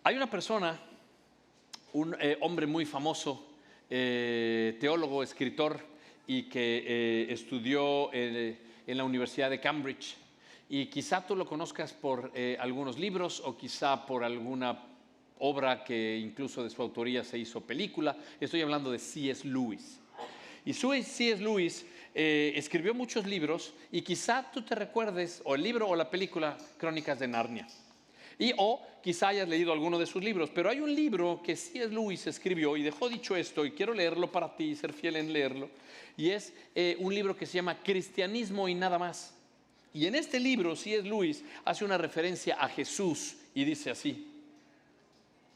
Hay una persona, un hombre muy famoso, teólogo, escritor, y que estudió en la Universidad de Cambridge. Y quizá tú lo conozcas por algunos libros o quizá por alguna obra que incluso de su autoría se hizo película. Estoy hablando de C.S. Lewis. Y C.S. Lewis escribió muchos libros y quizá tú te recuerdes o el libro o la película Crónicas de Narnia. O quizá hayas leído alguno de sus libros, pero hay un libro que C.S. Lewis escribió y dejó dicho esto, y quiero leerlo para ti y ser fiel en leerlo, y es un libro que se llama Cristianismo y nada más. Y en este libro C.S. Lewis hace una referencia a Jesús y dice así: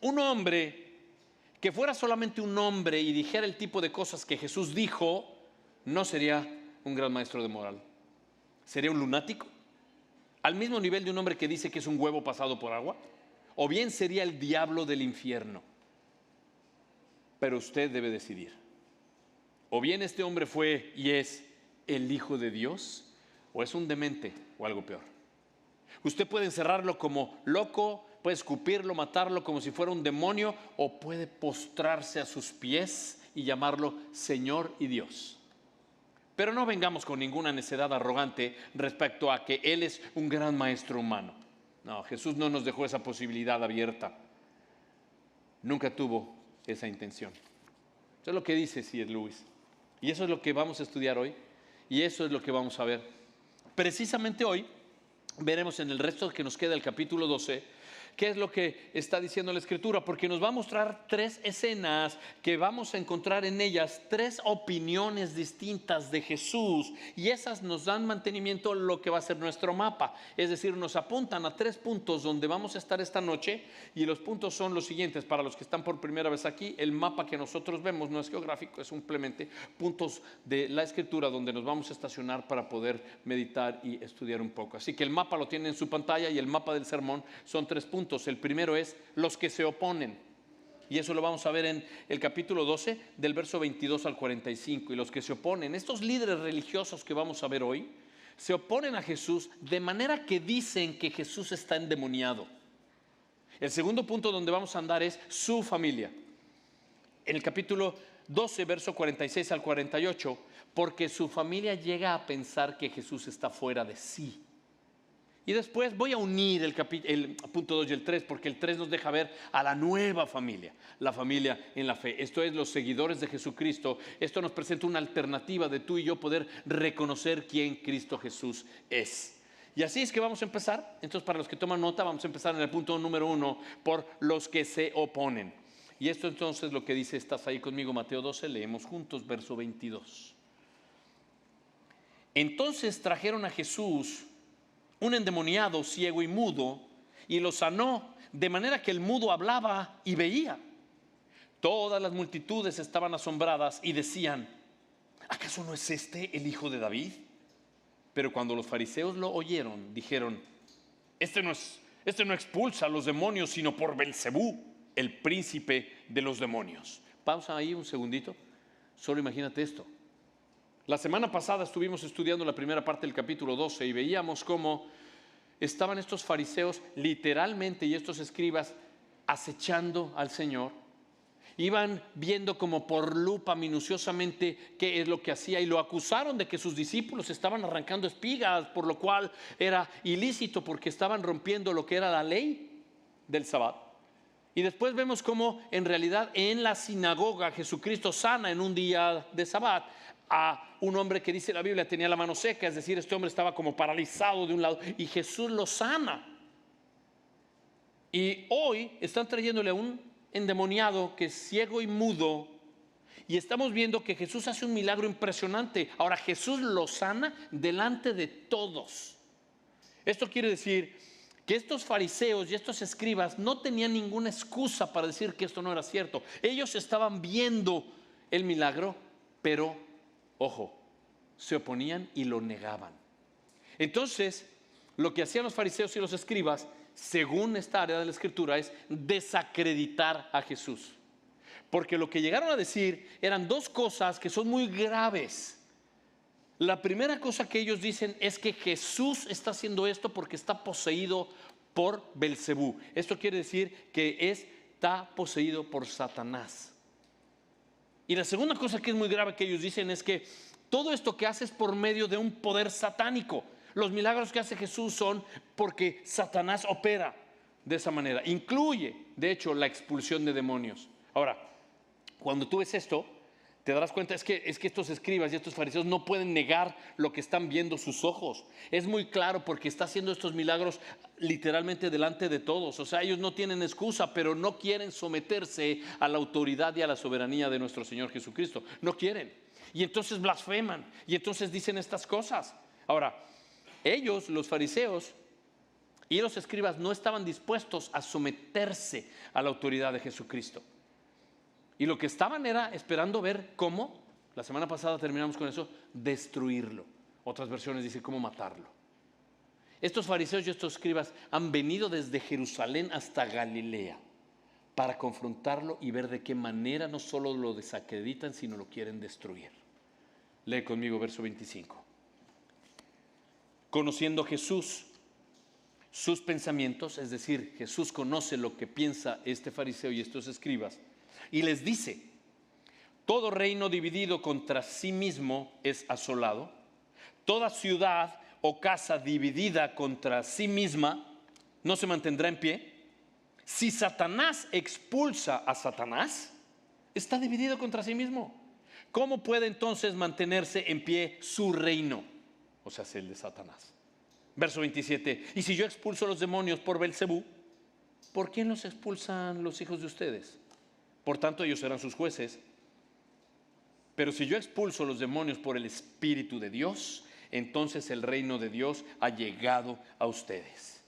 un hombre que fuera solamente un hombre y dijera el tipo de cosas que Jesús dijo, no sería un gran maestro de moral. Sería un lunático, al mismo nivel de un hombre que dice que es un huevo pasado por agua, o bien sería el diablo del infierno. Pero usted debe decidir. O bien este hombre fue y es el Hijo de Dios, o es un demente o algo peor. Usted puede encerrarlo como loco, puede escupirlo, matarlo como si fuera un demonio, o puede postrarse a sus pies y llamarlo Señor y Dios. Pero no vengamos con ninguna necedad arrogante respecto a que Él es un gran maestro humano. No, Jesús no nos dejó esa posibilidad abierta. Nunca tuvo esa intención. Eso es lo que dice C.S. Lewis. Y eso es lo que vamos a estudiar hoy. Y eso es lo que vamos a ver. Precisamente hoy veremos en el resto que nos queda el capítulo 12 qué es lo que está diciendo la Escritura, porque nos va a mostrar tres escenas que vamos a encontrar en ellas tres opiniones distintas de Jesús, y esas nos dan mantenimiento a lo que va a ser nuestro mapa. Es decir, nos apuntan a tres puntos donde vamos a estar esta noche, y los puntos son los siguientes. Para los que están por primera vez aquí, el mapa que nosotros vemos no es geográfico, es simplemente puntos de la Escritura donde nos vamos a estacionar para poder meditar y estudiar un poco. Así que el mapa lo tienen en su pantalla, y el mapa del sermón son tres puntos. El primero es los que se oponen, y eso lo vamos a ver en el capítulo 12 del verso 22 al 45. Y los que se oponen, estos líderes religiosos que vamos a ver hoy, se oponen a Jesús de manera que dicen que Jesús está endemoniado. El segundo punto donde vamos a andar es su familia. En el capítulo 12, verso 46 al 48, porque su familia llega a pensar que Jesús está fuera de sí. Y después voy a unir el punto 2 y el 3, porque el 3 nos deja ver a la nueva familia, la familia en la fe. Esto es los seguidores de Jesucristo. Esto nos presenta una alternativa de tú y yo poder reconocer quién Cristo Jesús es. Y así es que vamos a empezar. Entonces, para los que toman nota, vamos a empezar en el punto número 1, por los que se oponen. Y esto entonces es lo que dice, estás ahí conmigo, Mateo 12, leemos juntos, verso 22. Entonces trajeron a Jesús un endemoniado, ciego y mudo, y lo sanó, de manera que el mudo hablaba y veía. Todas las multitudes estaban asombradas y decían: ¿acaso no es este el hijo de David? Pero cuando los fariseos lo oyeron, dijeron: este no expulsa a los demonios, sino por Belcebú, el príncipe de los demonios. Pausa ahí un segundito. Solo imagínate esto. La semana pasada estuvimos estudiando la primera parte del capítulo 12 y veíamos cómo estaban estos fariseos literalmente, y estos escribas, acechando al Señor. Iban viendo como por lupa minuciosamente qué es lo que hacía, y lo acusaron de que sus discípulos estaban arrancando espigas, por lo cual era ilícito porque estaban rompiendo lo que era la ley del Sabbat. Y después vemos cómo en realidad en la sinagoga Jesucristo sana en un día de Sabbat a un hombre que dice la Biblia tenía la mano seca, es decir, este hombre estaba como paralizado de un lado, y Jesús lo sana. Y hoy están trayéndole a un endemoniado que es ciego y mudo, y estamos viendo que Jesús hace un milagro impresionante. Ahora, Jesús lo sana delante de todos. Esto quiere decir que estos fariseos y estos escribas no tenían ninguna excusa para decir que esto no era cierto. Ellos estaban viendo el milagro, pero ojo, se oponían y lo negaban. Entonces, lo que hacían los fariseos y los escribas, según esta área de la Escritura, es desacreditar a Jesús. Porque lo que llegaron a decir eran dos cosas que son muy graves. La primera cosa que ellos dicen es que Jesús está haciendo esto porque está poseído por Belcebú. Esto quiere decir que está poseído por Satanás. Y la segunda cosa que es muy grave que ellos dicen es que todo esto que hace es por medio de un poder satánico. Los milagros que hace Jesús son porque Satanás opera de esa manera. Incluye, de hecho, la expulsión de demonios. Ahora, cuando tú ves esto, te darás cuenta es que estos escribas y estos fariseos no pueden negar lo que están viendo sus ojos. Es muy claro porque está haciendo estos milagros literalmente delante de todos. O sea, ellos no tienen excusa, pero no quieren someterse a la autoridad y a la soberanía de nuestro Señor Jesucristo. No quieren. Y entonces blasfeman. Y entonces dicen estas cosas. Ahora, ellos, los fariseos y los escribas, no estaban dispuestos a someterse a la autoridad de Jesucristo. Y lo que estaban era esperando ver cómo, la semana pasada terminamos con eso, destruirlo. Otras versiones dicen cómo matarlo. Estos fariseos y estos escribas han venido desde Jerusalén hasta Galilea para confrontarlo y ver de qué manera no solo lo desacreditan, sino lo quieren destruir. Lee conmigo verso 25. Conociendo Jesús sus pensamientos, es decir, Jesús conoce lo que piensa este fariseo y estos escribas, y les dice: todo reino dividido contra sí mismo es asolado, toda ciudad o casa dividida contra sí misma no se mantendrá en pie. Si Satanás expulsa a Satanás, está dividido contra sí mismo. ¿Cómo puede entonces mantenerse en pie su reino? O sea, es el de Satanás. Verso 27. Y si yo expulso a los demonios por Belcebú, ¿por quién los expulsan los hijos de ustedes? Por tanto, ellos serán sus jueces. Pero si yo expulso los demonios por el Espíritu de Dios, entonces el reino de Dios ha llegado a ustedes.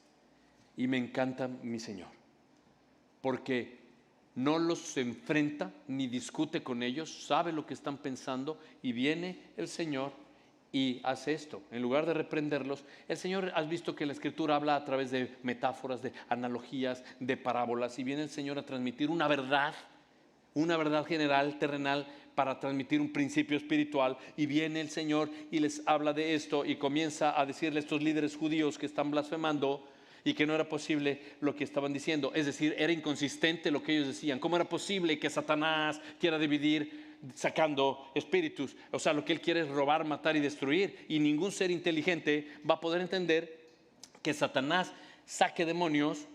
Y me encanta mi Señor, porque no los enfrenta ni discute con ellos, sabe lo que están pensando, y viene el Señor y hace esto. En lugar de reprenderlos, el Señor, has visto que la Escritura habla a través de metáforas, de analogías, de parábolas, y viene el Señor a transmitir una verdad general, terrenal, para transmitir un principio espiritual. Y viene el Señor y les habla de esto y comienza a decirle a estos líderes judíos que están blasfemando y que no era posible lo que estaban diciendo. Es decir, era inconsistente lo que ellos decían. ¿Cómo era posible que Satanás quiera dividir sacando espíritus? O sea, lo que él quiere es robar, matar y destruir. Y ningún ser inteligente va a poder entender que Satanás saque demonios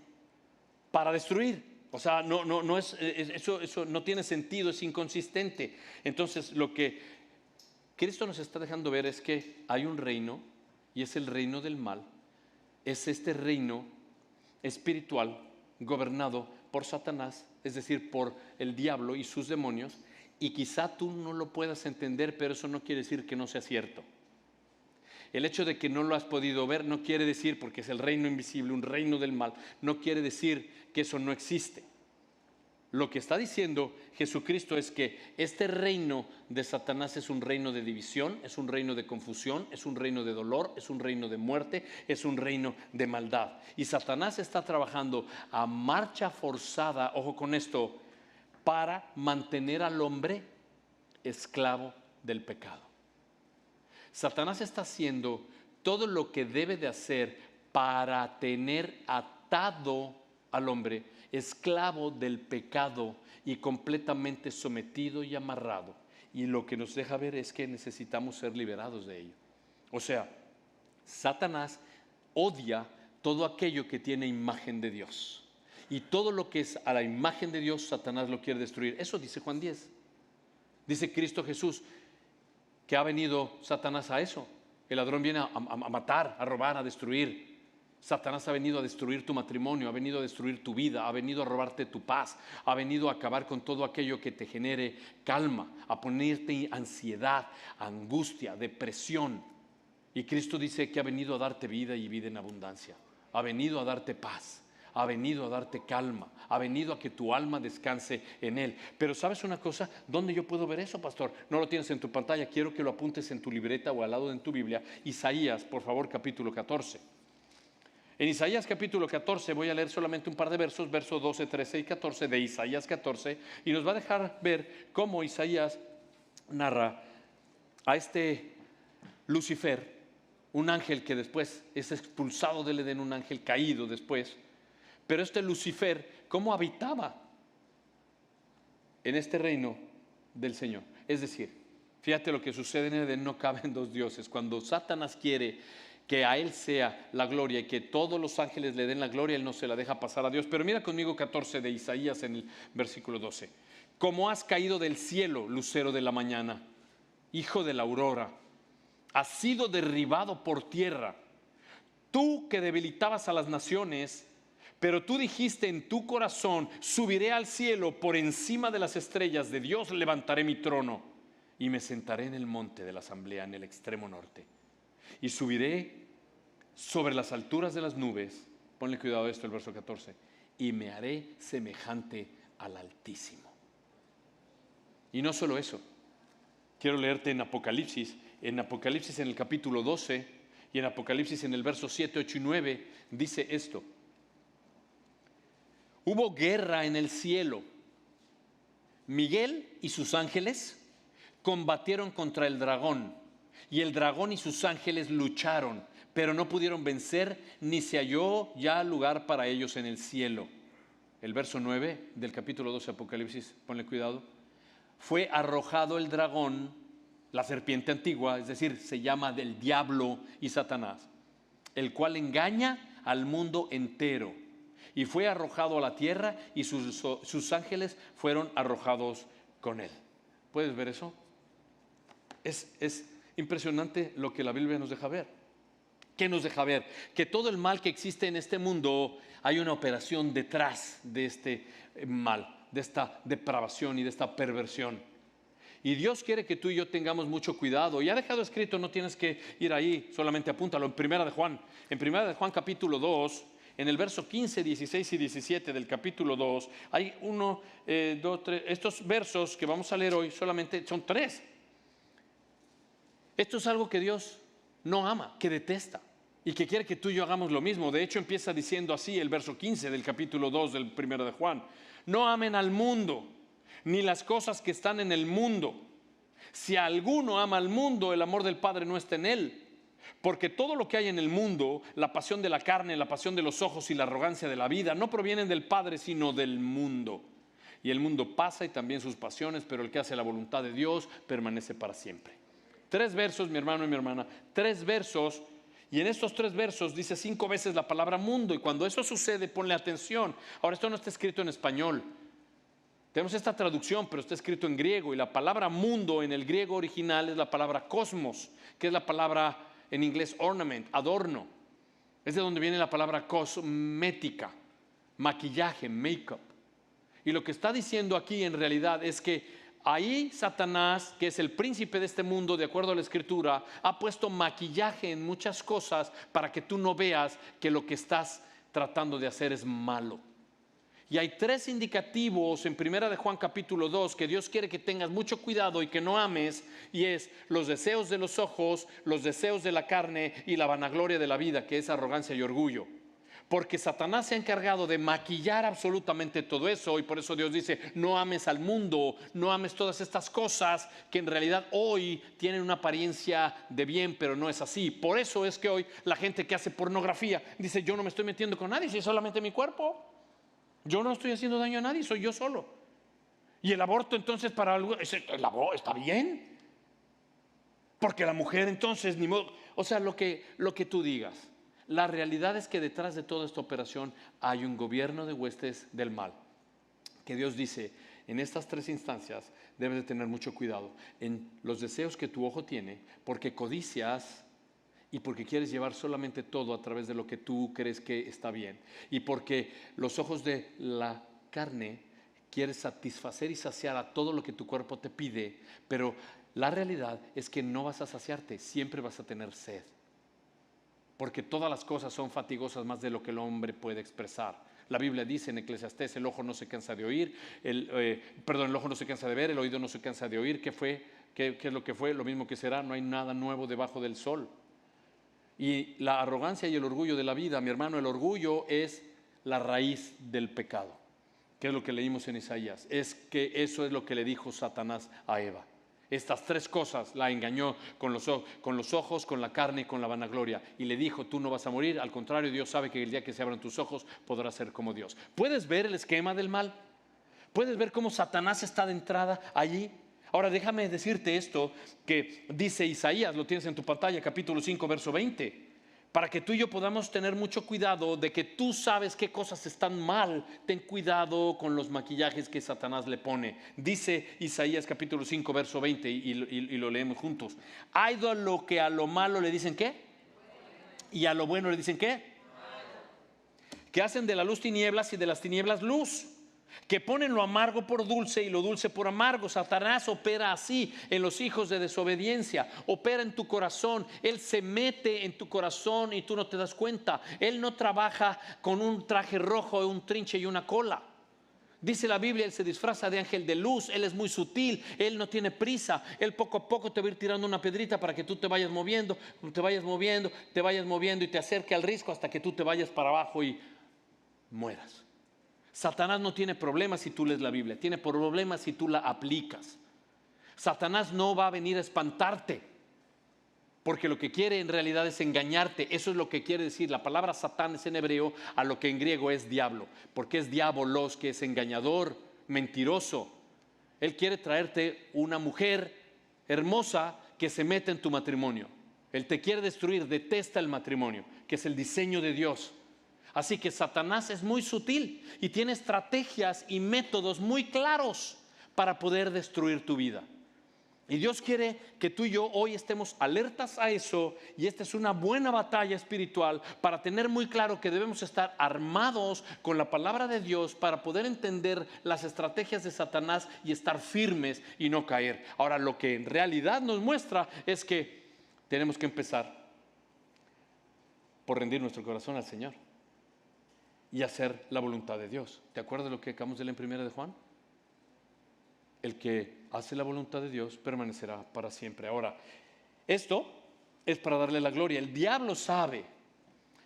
para destruir. O sea, no es, eso no tiene sentido, es inconsistente. Entonces, lo que Cristo nos está dejando ver es que hay un reino, y es el reino del mal. Es este reino espiritual gobernado por Satanás, es decir, por el diablo y sus demonios. Y quizá tú no lo puedas entender, pero eso no quiere decir que no sea cierto. El hecho de que no lo has podido ver no quiere decir, porque es el reino invisible, un reino del mal, no quiere decir que eso no existe. Lo que está diciendo Jesucristo es que este reino de Satanás es un reino de división, es un reino de confusión, es un reino de dolor, es un reino de muerte, es un reino de maldad. Y Satanás está trabajando a marcha forzada, ojo con esto, para mantener al hombre esclavo del pecado. Satanás está haciendo todo lo que debe de hacer para tener atado al hombre, esclavo del pecado y completamente sometido y amarrado. Y lo que nos deja ver es que necesitamos ser liberados de ello. O sea, Satanás odia todo aquello que tiene imagen de Dios. Y todo lo que es a la imagen de Dios, Satanás lo quiere destruir. Eso dice Juan 10. Dice Cristo Jesús que ha venido Satanás a eso. El ladrón viene a matar, a robar, a destruir. Satanás ha venido a destruir tu matrimonio, ha venido a destruir tu vida, ha venido a robarte tu paz, ha venido a acabar con todo aquello que te genere calma, a ponerte ansiedad, angustia, depresión. Y Cristo dice que ha venido a darte vida y vida en abundancia. Ha venido a darte paz, ha venido a darte calma, ha venido a que tu alma descanse en Él. Pero ¿sabes una cosa? ¿Dónde yo puedo ver eso, pastor? No lo tienes en tu pantalla, quiero que lo apuntes en tu libreta o al lado de tu Biblia. Isaías, por favor, capítulo 14. En Isaías capítulo 14 voy a leer solamente un par de versos, versos 12, 13 y 14 de Isaías 14, y nos va a dejar ver cómo Isaías narra a este Lucifer, un ángel que después es expulsado del Edén, un ángel caído después, Pero este Lucifer, ¿cómo habitaba en este reino del Señor? Es decir, fíjate lo que sucede en Edén, no caben dos dioses. Cuando Satanás quiere que a él sea la gloria y que todos los ángeles le den la gloria, él no se la deja pasar a Dios. Pero mira conmigo 14 de Isaías en el versículo 12. Como has caído del cielo, lucero de la mañana, hijo de la aurora, has sido derribado por tierra, tú que debilitabas a las naciones. Pero tú dijiste en tu corazón, subiré al cielo, por encima de las estrellas de Dios levantaré mi trono y me sentaré en el monte de la asamblea, en el extremo norte. Y subiré sobre las alturas de las nubes, ponle cuidado a esto, el verso 14, y me haré semejante al Altísimo. Y no solo eso, quiero leerte en Apocalipsis en el capítulo 12 y en Apocalipsis en el verso 7, 8 y 9, dice esto. Hubo guerra en el cielo. Miguel y sus ángeles combatieron contra el dragón, y el dragón y sus ángeles lucharon, pero no pudieron vencer, ni se halló ya lugar para ellos en el cielo. El verso 9 del capítulo 12 de Apocalipsis, ponle cuidado. Fue arrojado el dragón, la serpiente antigua, es decir, se llama del diablo y Satanás, el cual engaña al mundo entero. Y fue arrojado a la tierra y sus ángeles fueron arrojados con él. ¿Puedes ver eso? Es impresionante lo que la Biblia nos deja ver. ¿Qué nos deja ver? Que todo el mal que existe en este mundo, hay una operación detrás de este mal, de esta depravación y de esta perversión. Y Dios quiere que tú y yo tengamos mucho cuidado. Y ha dejado escrito, no tienes que ir ahí, solamente apúntalo, en Primera de Juan. En Primera de Juan capítulo 2, en el verso 15, 16 y 17 del capítulo 2, hay uno, dos, tres, estos versos que vamos a leer hoy solamente son 3. Esto es algo que Dios no ama, que detesta y que quiere que tú y yo hagamos lo mismo. De hecho, empieza diciendo así el verso 15 del capítulo 2 del Primero de Juan. No amen al mundo, ni las cosas que están en el mundo. Si alguno ama al mundo, el amor del Padre no está en él. Porque todo lo que hay en el mundo, la pasión de la carne, la pasión de los ojos y la arrogancia de la vida, no provienen del Padre, sino del mundo. Y el mundo pasa y también sus pasiones, pero el que hace la voluntad de Dios permanece para siempre. 3 versos, mi hermano y mi hermana, 3 versos, y en estos 3 versos dice 5 veces la palabra mundo, y cuando eso sucede, ponle atención. Ahora, esto no está escrito en español. Tenemos esta traducción, pero está escrito en griego, y la palabra mundo en el griego original es la palabra cosmos, que es la palabra en inglés ornament, adorno. Es de donde viene la palabra cosmética, maquillaje, make-up. Y lo que está diciendo aquí en realidad es que ahí Satanás, que es el príncipe de este mundo, de acuerdo a la Escritura, ha puesto maquillaje en muchas cosas para que tú no veas que lo que estás tratando de hacer es malo. Y hay 3 indicativos en Primera de Juan capítulo 2 que Dios quiere que tengas mucho cuidado y que no ames, y es los deseos de los ojos, los deseos de la carne y la vanagloria de la vida, que es arrogancia y orgullo. Porque Satanás se ha encargado de maquillar absolutamente todo eso, y por eso Dios dice, no ames al mundo, no ames todas estas cosas que en realidad hoy tienen una apariencia de bien, pero no es así. Por eso es que hoy la gente que hace pornografía dice, yo no me estoy metiendo con nadie, si es solamente mi cuerpo. Yo no estoy haciendo daño a nadie, soy yo solo. Y el aborto entonces para algo, está bien. Porque la mujer entonces, ni modo. O sea, lo que tú digas. La realidad es que detrás de toda esta operación hay un gobierno de huestes del mal. Que Dios dice, en estas 3 instancias debes de tener mucho cuidado. En los deseos que tu ojo tiene, porque codicias y porque quieres llevar solamente todo a través de lo que tú crees que está bien. Y porque los ojos de la carne quieres satisfacer y saciar a todo lo que tu cuerpo te pide, pero la realidad es que no vas a saciarte, siempre vas a tener sed. Porque todas las cosas son fatigosas más de lo que el hombre puede expresar. La Biblia dice en Eclesiastés, el ojo no se cansa de oír, el ojo no se cansa de ver, el oído no se cansa de oír. ¿Qué es lo que fue? Lo mismo que será, no hay nada nuevo debajo del sol. Y la arrogancia y el orgullo de la vida, mi hermano, el orgullo es la raíz del pecado. ¿Qué es lo que leímos en Isaías? Es que eso es lo que le dijo Satanás a Eva. Estas tres cosas la engañó con los ojos, con la carne y con la vanagloria. Y le dijo, tú no vas a morir. Al contrario, Dios sabe que el día que se abran tus ojos podrás ser como Dios. ¿Puedes ver el esquema del mal? ¿Puedes ver cómo Satanás está de entrada allí? Ahora déjame decirte esto que dice Isaías, lo tienes en tu pantalla, capítulo 5, verso 20. Para que tú y yo podamos tener mucho cuidado de que tú sabes qué cosas están mal, ten cuidado con los maquillajes que Satanás le pone. Dice Isaías capítulo 5, verso 20 y lo leemos juntos. Hay de lo que a lo malo le dicen ¿qué? Y a lo bueno le dicen ¿qué? Que hacen de la luz tinieblas y de las tinieblas luz. Que ponen lo amargo por dulce y lo dulce por amargo. Satanás opera así en los hijos de desobediencia. Opera en tu corazón. Él se mete en tu corazón y tú no te das cuenta. Él no trabaja con un traje rojo, un trinche y una cola. Dice la Biblia, Él se disfraza de ángel de luz. Él es muy sutil, Él no tiene prisa. Él poco a poco te va a ir tirando una pedrita para que tú te vayas moviendo, te vayas moviendo y te acerque al risco hasta que tú te vayas para abajo y mueras. Satanás no tiene problemas si tú lees la Biblia, tiene problemas si tú la aplicas. Satanás no va a venir a espantarte, porque lo que quiere en realidad es engañarte. Eso es lo que quiere decir. La palabra Satán es en hebreo a lo que en griego es diablo, porque es diabolos, que es engañador, mentiroso. Él quiere traerte una mujer hermosa que se mete en tu matrimonio. Él te quiere destruir, detesta el matrimonio, que es el diseño de Dios. Así que Satanás es muy sutil y tiene estrategias y métodos muy claros para poder destruir tu vida. Y Dios quiere que tú y yo hoy estemos alertas a eso, y esta es una buena batalla espiritual para tener muy claro que debemos estar armados con la palabra de Dios para poder entender las estrategias de Satanás y estar firmes y no caer. Ahora, lo que en realidad nos muestra es que tenemos que empezar por rendir nuestro corazón al Señor y hacer la voluntad de Dios. ¿Te acuerdas de lo que acabamos de leer en 1 de Juan? El que hace la voluntad de Dios permanecerá para siempre. Ahora, esto es para darle la gloria. El diablo sabe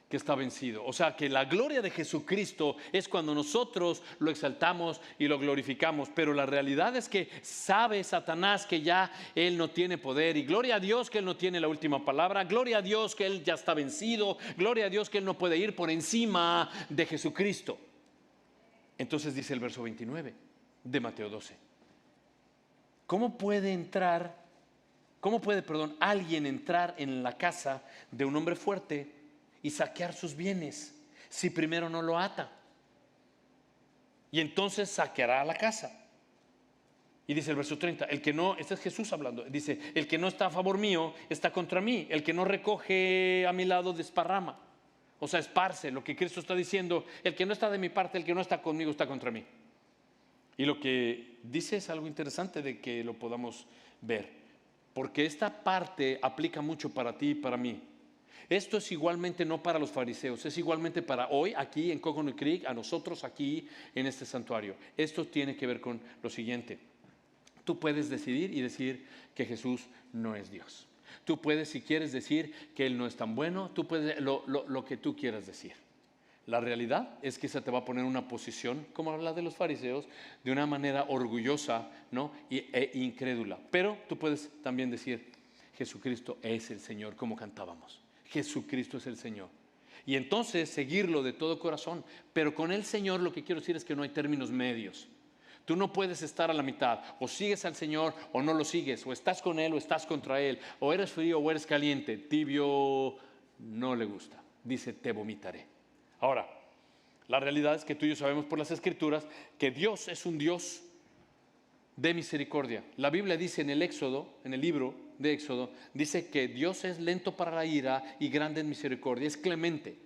que está vencido. O sea, que la gloria de Jesucristo es cuando nosotros lo exaltamos y lo glorificamos. Pero la realidad es que sabe Satanás que ya Él no tiene poder. Y gloria a Dios que Él no tiene la última palabra. Gloria a Dios que Él ya está vencido. Gloria a Dios que Él no puede ir por encima de Jesucristo. Entonces dice el verso 29 de Mateo 12. ¿Cómo puede alguien entrar en la casa de un hombre fuerte y saquear sus bienes si primero no lo ata? Y entonces saqueará la casa. Y dice el verso 30, este es Jesús hablando, dice, el que no está a favor mío está contra mí, el que no recoge a mi lado desparrama. O sea, esparce. Lo que Cristo está diciendo, el que no está de mi parte, el que no está conmigo está contra mí. Y lo que dice es algo interesante de que lo podamos ver, porque esta parte aplica mucho para ti y para mí. Esto es igualmente no para los fariseos, es igualmente para hoy aquí en Coconut Creek, a nosotros aquí en este santuario. Esto tiene que ver con lo siguiente. Tú puedes decidir y decir que Jesús no es Dios. Tú puedes, si quieres, decir que Él no es tan bueno. Tú puedes lo que tú quieras decir. La realidad es que se te va a poner una posición, como habla de los fariseos, de una manera orgullosa, ¿no? e incrédula. Pero tú puedes también decir, Jesucristo es el Señor, como cantábamos. Jesucristo es el Señor. Y entonces seguirlo de todo corazón. Pero con el Señor lo que quiero decir es que no hay términos medios. Tú no puedes estar a la mitad. O sigues al Señor o no lo sigues. O estás con Él o estás contra Él. O eres frío o eres caliente. Tibio no le gusta. Dice, te vomitaré. Ahora, la realidad es que tú y yo sabemos por las Escrituras que Dios es un Dios de misericordia. La Biblia dice en el Éxodo, en el libro de Éxodo, dice que Dios es lento para la ira y grande en misericordia, es clemente.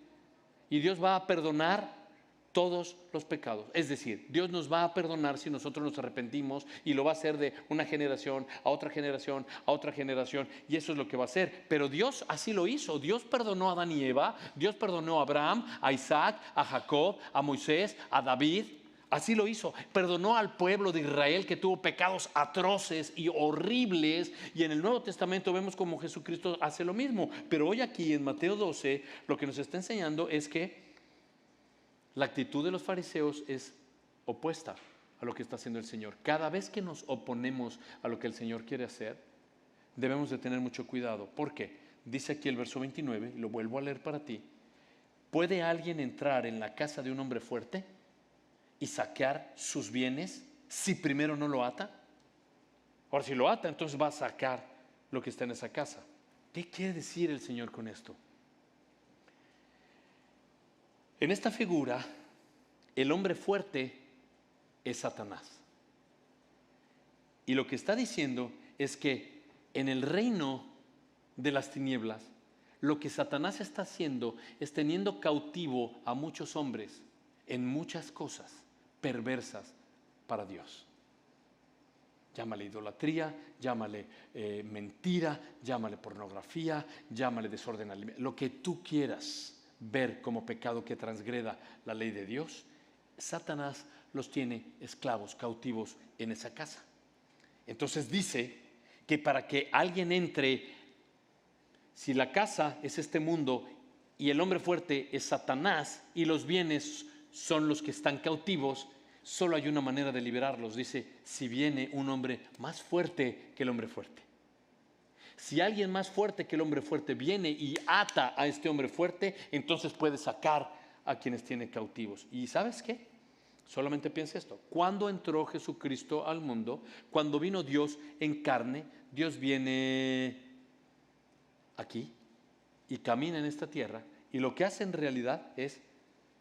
Y Dios va a perdonar todos los pecados. Es decir, Dios nos va a perdonar si nosotros nos arrepentimos, y lo va a hacer de una generación a otra generación a otra generación, y eso es lo que va a hacer. Pero Dios así lo hizo. Dios perdonó a Adán y Eva, Dios perdonó a Abraham, a Isaac, a Jacob, a Moisés, a David. Así lo hizo. Perdonó al pueblo de Israel que tuvo pecados atroces y horribles, y en el Nuevo Testamento vemos como Jesucristo hace lo mismo. Pero hoy aquí en Mateo 12 lo que nos está enseñando es que la actitud de los fariseos es opuesta. a lo que está haciendo el Señor. Cada vez que nos oponemos a lo que el Señor quiere hacer, debemos de tener mucho cuidado. ¿Por qué? Dice aquí el verso 29, y lo vuelvo a leer para ti. ¿Puede alguien entrar en la casa de un hombre fuerte y saquear sus bienes si primero no lo ata? Ahora, si lo ata, entonces va a sacar lo que está en esa casa. ¿Qué quiere decir el Señor con esto? En esta figura, el hombre fuerte es Satanás. Y lo que está diciendo es que en el reino de las tinieblas, lo que Satanás está haciendo es teniendo cautivo a muchos hombres en muchas cosas perversas para Dios. Llámale idolatría, llámale mentira, llámale pornografía, llámale desorden alimentario, lo que tú quieras ver como pecado que transgreda la ley de Dios. Satanás los tiene esclavos, cautivos en esa casa. Entonces dice que para que alguien entre, si la casa es este mundo y el hombre fuerte es Satanás y los bienes son los que están cautivos, solo hay una manera de liberarlos. Dice, si viene un hombre más fuerte que el hombre fuerte. Si alguien más fuerte que el hombre fuerte viene y ata a este hombre fuerte, entonces puede sacar a quienes tiene cautivos. ¿Y sabes qué? Solamente piensa esto. Cuando entró Jesucristo al mundo, cuando vino Dios en carne, Dios viene aquí y camina en esta tierra, y lo que hace en realidad es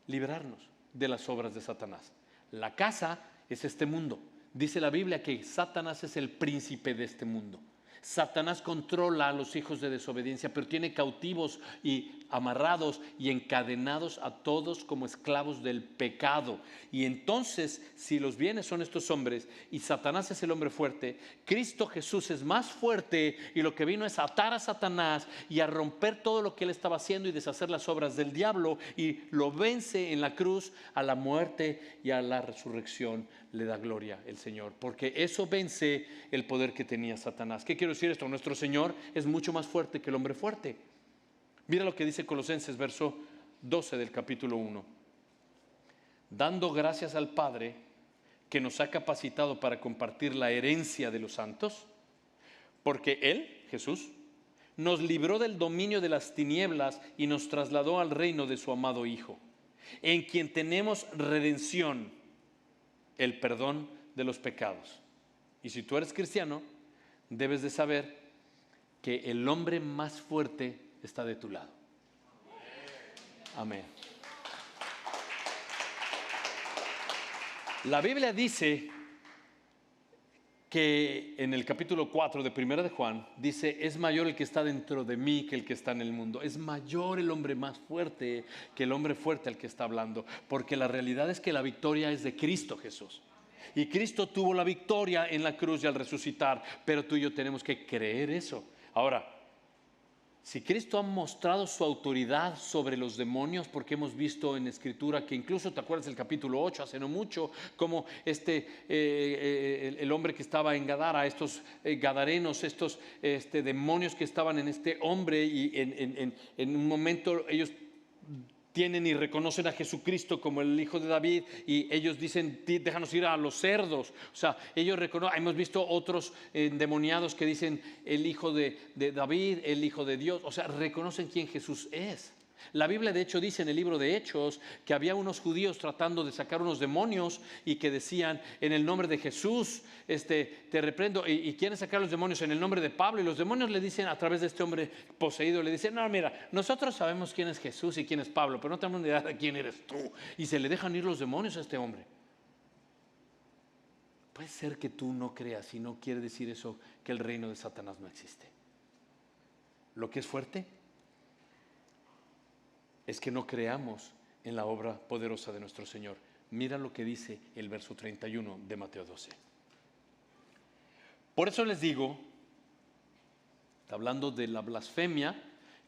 liberarnos de las obras de Satanás. La casa es este mundo. Dice la Biblia que Satanás es el príncipe de este mundo. Satanás controla a los hijos de desobediencia, pero tiene cautivos y amarrados y encadenados a todos como esclavos del pecado. Y entonces, si los bienes son estos hombres y Satanás es el hombre fuerte, Cristo Jesús es más fuerte, y lo que vino es atar a Satanás y a romper todo lo que él estaba haciendo y deshacer las obras del diablo, y lo vence en la cruz. A la muerte y a la resurrección le da gloria el Señor, porque eso vence el poder que tenía Satanás. ¿Qué quiero decir esto? Nuestro Señor es mucho más fuerte que el hombre fuerte. Mira lo que dice Colosenses, verso 12 del capítulo 1. Dando gracias al Padre que nos ha capacitado para compartir la herencia de los santos, porque Él, Jesús, nos libró del dominio de las tinieblas y nos trasladó al reino de su amado Hijo, en quien tenemos redención, el perdón de los pecados. Y si tú eres cristiano, debes de saber que el hombre más fuerte está de tu lado. Amén. La Biblia dice que en el capítulo 4 de Primera de Juan, dice, es mayor el que está dentro de mí que el que está en el mundo. Es mayor el hombre más fuerte que el hombre fuerte al que está hablando, porque la realidad es que la victoria es de Cristo Jesús. Y Cristo tuvo la victoria en la cruz y al resucitar, pero tú y yo tenemos que creer eso. Ahora, si Cristo ha mostrado su autoridad sobre los demonios, porque hemos visto en Escritura que incluso, ¿te acuerdas del capítulo 8, hace no mucho, como el hombre que estaba en Gadara, estos gadarenos, estos demonios que estaban en este hombre, y en un momento ellos tienen y reconocen a Jesucristo como el Hijo de David, y ellos dicen, déjanos ir a los cerdos. O sea, ellos reconocen. Hemos visto otros endemoniados que dicen el Hijo de David, el Hijo de Dios. O sea, reconocen quién Jesús es. La Biblia de hecho dice en el libro de Hechos que había unos judíos tratando de sacar unos demonios y que decían, en el nombre de Jesús te reprendo, y quieren sacar los demonios en el nombre de Pablo, y los demonios le dicen a través de este hombre poseído, le dicen, no, mira, nosotros sabemos quién es Jesús y quién es Pablo, pero no tenemos ni idea de quién eres tú. Y se le dejan ir los demonios a este hombre. Puede ser que tú no creas, y no quiere decir eso que el reino de Satanás no existe. Lo que es fuerte es que no creamos en la obra poderosa de nuestro Señor. Mira lo que dice el verso 31 de Mateo 12. Por eso les digo, hablando de la blasfemia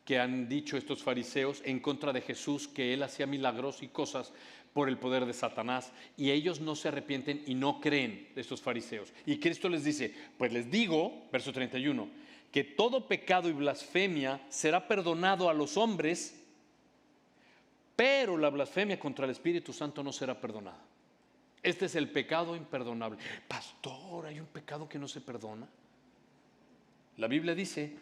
que han dicho estos fariseos en contra de Jesús, que él hacía milagros y cosas por el poder de Satanás, y ellos no se arrepienten y no creen, estos fariseos. Y Cristo les dice, pues les digo, verso 31, que todo pecado y blasfemia será perdonado a los hombres, pero la blasfemia contra el Espíritu Santo no será perdonada. Este es el pecado imperdonable. Pastor, ¿hay un pecado que no se perdona? La Biblia dice,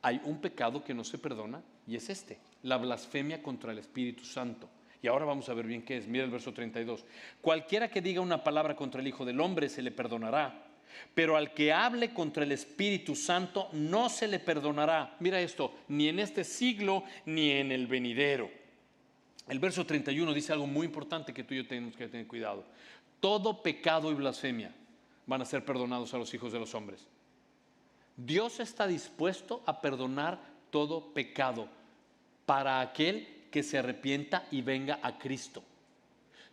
hay un pecado que no se perdona y es este, la blasfemia contra el Espíritu Santo. Y ahora vamos a ver bien qué es. Mira el verso 32. Cualquiera que diga una palabra contra el Hijo del Hombre se le perdonará, pero al que hable contra el Espíritu Santo no se le perdonará. Mira esto, ni en este siglo ni en el venidero. El verso 31 dice algo muy importante que tú y yo tenemos que tener cuidado. Todo pecado y blasfemia van a ser perdonados a los hijos de los hombres. Dios está dispuesto a perdonar todo pecado para aquel que se arrepienta y venga a Cristo.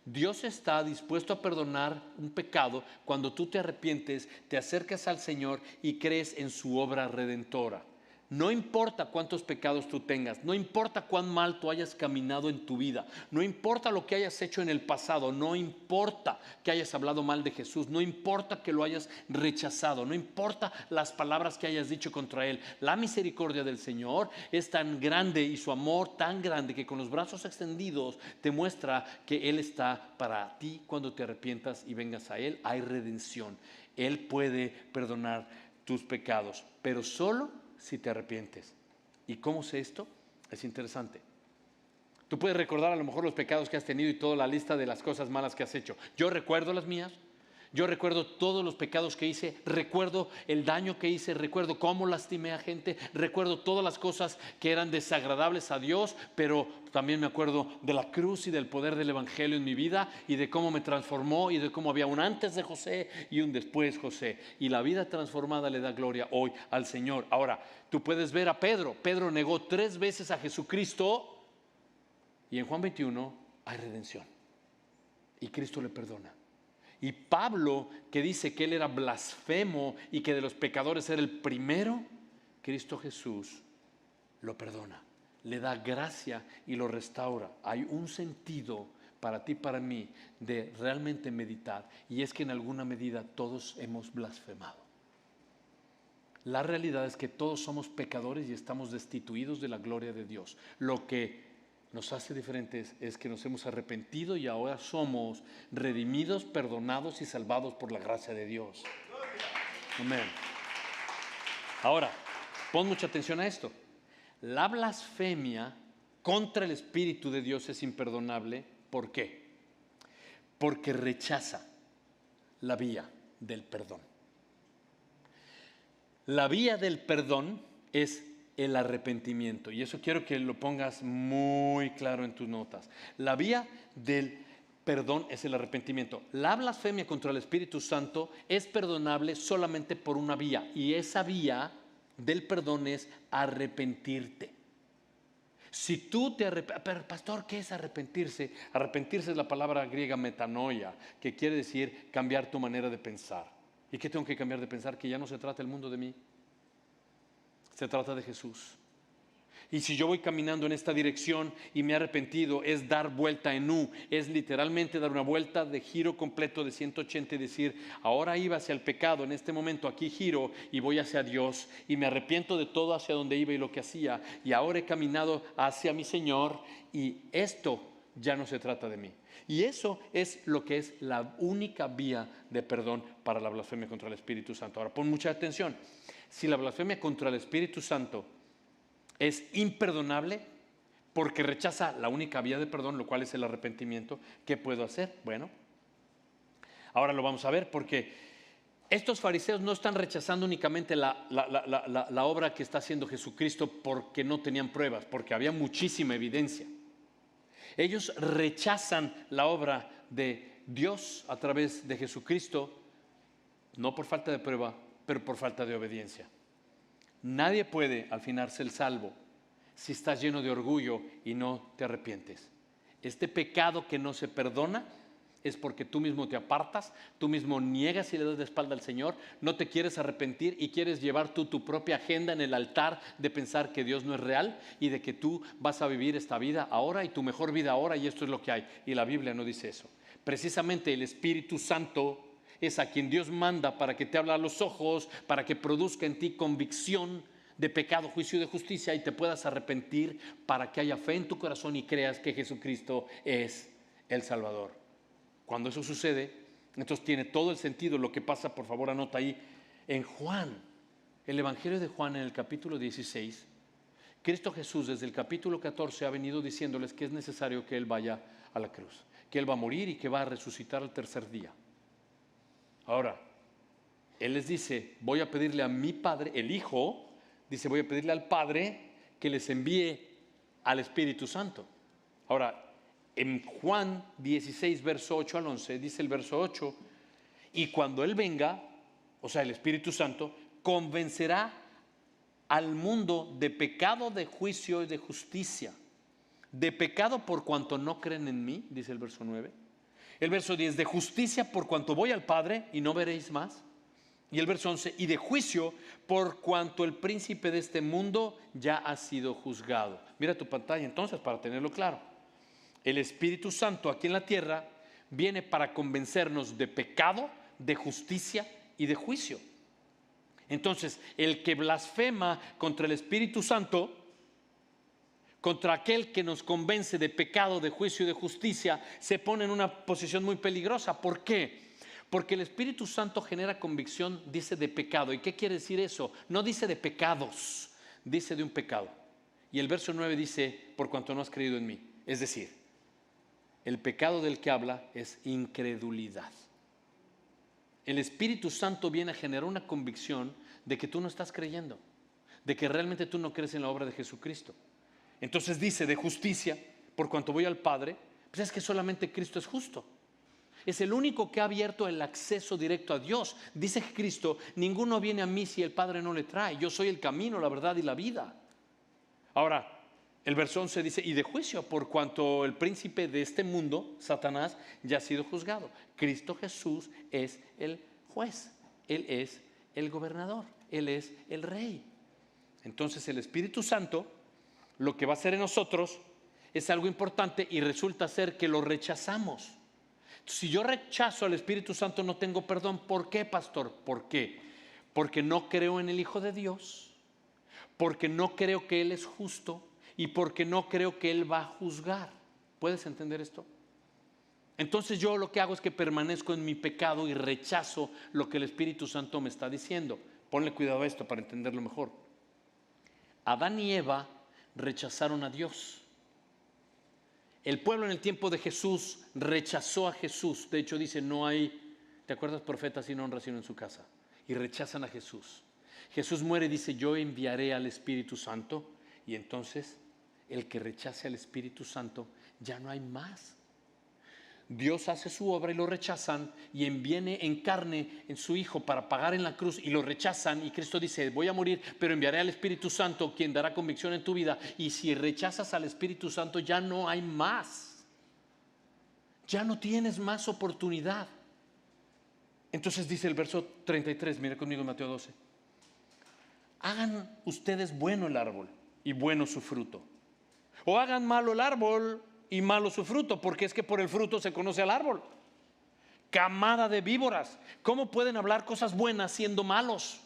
Dios está dispuesto a perdonar un pecado cuando tú te arrepientes, te acercas al Señor y crees en su obra redentora. No importa cuántos pecados tú tengas, no importa cuán mal tú hayas caminado en tu vida, no importa lo que hayas hecho en el pasado, no importa que hayas hablado mal de Jesús, no importa que lo hayas rechazado, no importa las palabras que hayas dicho contra Él. La misericordia del Señor es tan grande y su amor tan grande que con los brazos extendidos te muestra que Él está para ti cuando te arrepientas y vengas a Él. Hay redención. Él puede perdonar tus pecados, pero solo si te arrepientes. ¿Y cómo sé esto? Es interesante. Tú puedes recordar a lo mejor los pecados que has tenido y toda la lista de las cosas malas que has hecho. Yo recuerdo las mías. Yo recuerdo todos los pecados que hice, recuerdo el daño que hice, recuerdo cómo lastimé a gente, recuerdo todas las cosas que eran desagradables a Dios, pero también me acuerdo de la cruz y del poder del Evangelio en mi vida y de cómo me transformó y de cómo había un antes de José y un después José. Y la vida transformada le da gloria hoy al Señor. Ahora, tú puedes ver a Pedro. Pedro negó 3 veces a Jesucristo y en Juan 21 hay redención. Y Cristo le perdona. Y Pablo, que dice que él era blasfemo y que de los pecadores era el primero, Cristo Jesús lo perdona, le da gracia y lo restaura. Hay un sentido para ti, para mí, de realmente meditar, y es que en alguna medida todos hemos blasfemado. La realidad es que todos somos pecadores y estamos destituidos de la gloria de Dios. Lo que nos hace diferentes es que nos hemos arrepentido y ahora somos redimidos, perdonados y salvados por la gracia de Dios. Amén. Ahora, pon mucha atención a esto. La blasfemia contra el Espíritu de Dios es imperdonable. ¿Por qué? Porque rechaza la vía del perdón. La vía del perdón es el arrepentimiento, y eso quiero que lo pongas muy claro en tus notas. La vía del perdón es el arrepentimiento. La blasfemia contra el Espíritu Santo es perdonable solamente por una vía, y esa vía del perdón es arrepentirte. Si tú te arrepientes, pero pastor, ¿qué es arrepentirse? Arrepentirse es la palabra griega metanoia, que quiere decir cambiar tu manera de pensar. ¿Y qué tengo que cambiar de pensar? Que ya no se trata el mundo de mí. Se trata de Jesús. Y si yo voy caminando en esta dirección y me he arrepentido, es dar vuelta en U, es literalmente dar una vuelta de giro completo de 180 y decir, ahora iba hacia el pecado, en este momento aquí giro y voy hacia Dios y me arrepiento de todo hacia donde iba y lo que hacía, y ahora he caminado hacia mi Señor y esto ya no se trata de mí. Y eso es lo que es la única vía de perdón para la blasfemia contra el Espíritu Santo. Ahora pon mucha atención. Si la blasfemia contra el Espíritu Santo es imperdonable porque rechaza la única vía de perdón, lo cual es el arrepentimiento, ¿qué puedo hacer? Bueno, ahora lo vamos a ver, porque estos fariseos no están rechazando únicamente la obra que está haciendo Jesucristo porque no tenían pruebas, porque había muchísima evidencia. Ellos rechazan la obra de Dios a través de Jesucristo, no por falta de prueba, pero por falta de obediencia. Nadie puede al final ser salvo si estás lleno de orgullo y no te arrepientes. Este pecado que no se perdona es porque tú mismo te apartas, tú mismo niegas y le das de espalda al Señor, no te quieres arrepentir y quieres llevar tú tu propia agenda en el altar de pensar que Dios no es real y de que tú vas a vivir esta vida ahora y tu mejor vida ahora y esto es lo que hay. Y la Biblia no dice eso. Precisamente el Espíritu Santo es a quien Dios manda para que te abra los ojos, para que produzca en ti convicción de pecado, juicio y de justicia y te puedas arrepentir, para que haya fe en tu corazón y creas que Jesucristo es el Salvador. Cuando eso sucede, Entonces tiene todo el sentido lo que pasa, por favor anota ahí, en Juan, el Evangelio de Juan en el capítulo 16, Cristo Jesús desde el capítulo 14 ha venido diciéndoles que es necesario que Él vaya a la cruz, que Él va a morir y que va a resucitar al tercer día. Ahora, Él les dice, voy a pedirle a mi Padre, el Hijo, dice, voy a pedirle al Padre que les envíe al Espíritu Santo. Ahora, en Juan 16, verso 8 al 11, dice el verso 8, y cuando Él venga, o sea, el Espíritu Santo, convencerá al mundo de pecado, de juicio y de justicia. De pecado por cuanto no creen en mí, dice el verso 9. El verso 10, de justicia por cuanto voy al Padre y no veréis más. Y el verso 11, y de juicio por cuanto el príncipe de este mundo ya ha sido juzgado. Mira tu pantalla entonces para tenerlo claro. El Espíritu Santo aquí en la tierra viene para convencernos de pecado, de justicia y de juicio. Entonces, el que blasfema contra el Espíritu Santo, contra aquel que nos convence de pecado, de juicio y de justicia, se pone en una posición muy peligrosa. ¿Por qué? Porque el Espíritu Santo genera convicción, dice de pecado. ¿Y qué quiere decir eso? No dice de pecados, dice de un pecado. Y el verso 9 dice, por cuanto no has creído en mí. Es decir, el pecado del que habla es incredulidad. El Espíritu Santo viene a generar una convicción de que tú no estás creyendo, de que realmente tú no crees en la obra de Jesucristo. Entonces dice de justicia, por cuanto voy al Padre, pues es que solamente Cristo es justo. Es el único que ha abierto el acceso directo a Dios. Dice Cristo, ninguno viene a mí si el Padre no le trae. Yo soy el camino, la verdad y la vida. Ahora, el verso 11 dice, y de juicio, por cuanto el príncipe de este mundo, Satanás, ya ha sido juzgado. Cristo Jesús es el juez, Él es el gobernador, Él es el rey. Entonces el Espíritu Santo, lo que va a hacer en nosotros es algo importante y resulta ser que lo rechazamos. Si yo rechazo al Espíritu Santo no tengo perdón. ¿Por qué, pastor? ¿Por qué? Porque no creo en el Hijo de Dios, porque no creo que Él es justo y porque no creo que Él va a juzgar. ¿Puedes entender esto? Entonces yo lo que hago es que permanezco en mi pecado y rechazo lo que el Espíritu Santo me está diciendo. Ponle cuidado a esto para entenderlo mejor. Adán y Eva rechazaron a Dios. El pueblo en el tiempo de Jesús rechazó a Jesús. De hecho dice, no hay, ¿te acuerdas? Profeta sin honra sino en su casa. Y rechazan a Jesús. Jesús muere y dice, yo enviaré al Espíritu Santo. Y entonces el que rechace al Espíritu Santo ya no hay más. Dios hace su obra y lo rechazan y viene en carne en su Hijo para pagar en la cruz y lo rechazan y Cristo dice, voy a morir pero enviaré al Espíritu Santo quien dará convicción en tu vida. Y si rechazas al Espíritu Santo ya no hay más, ya no tienes más oportunidad. Entonces dice el verso 33, mira conmigo en Mateo 12, hagan ustedes bueno el árbol y bueno su fruto, o hagan malo el árbol y malo su fruto, porque es que por el fruto se conoce al árbol. Camada de víboras, ¿cómo pueden hablar cosas buenas siendo malos?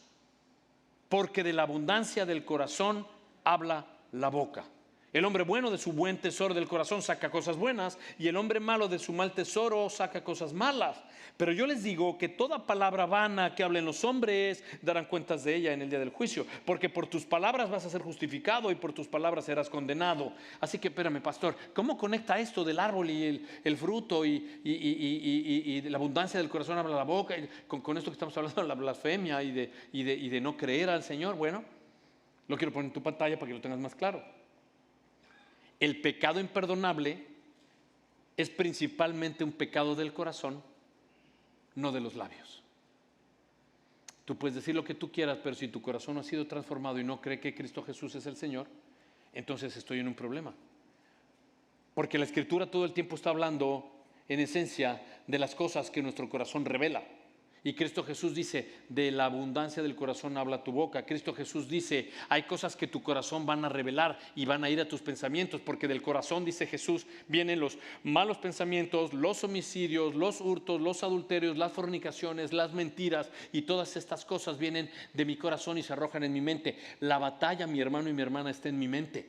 Porque de la abundancia del corazón habla la boca. El hombre bueno de su buen tesoro del corazón saca cosas buenas y el hombre malo de su mal tesoro saca cosas malas. Pero yo les digo que toda palabra vana que hablen los hombres darán cuentas de ella en el día del juicio, porque por tus palabras vas a ser justificado y por tus palabras serás condenado. Así que espérame, pastor, ¿cómo conecta esto del árbol y el fruto y de la abundancia del corazón habla la boca? Con esto que estamos hablando de la blasfemia y de no creer al Señor. Bueno, lo quiero poner en tu pantalla para que lo tengas más claro. El pecado imperdonable es principalmente un pecado del corazón, no de los labios. Tú puedes decir lo que tú quieras, pero si tu corazón no ha sido transformado y no cree que Cristo Jesús es el Señor, entonces estoy en un problema. Porque la Escritura todo el tiempo está hablando, en esencia, de las cosas que nuestro corazón revela. Y Cristo Jesús dice, de la abundancia del corazón habla tu boca. Cristo Jesús dice, hay cosas que tu corazón van a revelar y van a ir a tus pensamientos, porque del corazón, dice Jesús, vienen los malos pensamientos, los homicidios, los hurtos, los adulterios, las fornicaciones, las mentiras, y todas estas cosas vienen de mi corazón y se arrojan en mi mente. La batalla, mi hermano y mi hermana, está en mi mente,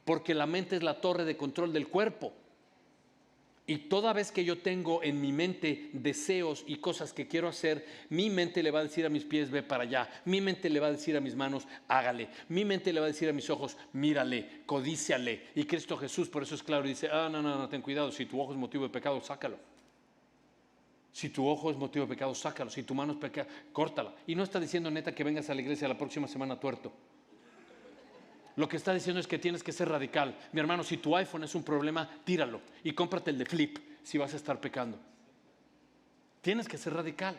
porque la mente es la torre de control del cuerpo. Y toda vez que yo tengo en mi mente deseos y cosas que quiero hacer, mi mente le va a decir a mis pies, ve para allá. Mi mente le va a decir a mis manos, hágale. Mi mente le va a decir a mis ojos, mírale, codíciale. Y Cristo Jesús, por eso es claro, dice, no, ten cuidado, si tu ojo es motivo de pecado, sácalo. Si tu ojo es motivo de pecado, sácalo. Si tu mano es pecado, córtala. Y no está diciendo neta que vengas a la iglesia la próxima semana tuerto. Lo que está diciendo es que tienes que ser radical. Mi hermano, si tu iPhone es un problema, tíralo y cómprate el de flip si vas a estar pecando. Tienes que ser radical.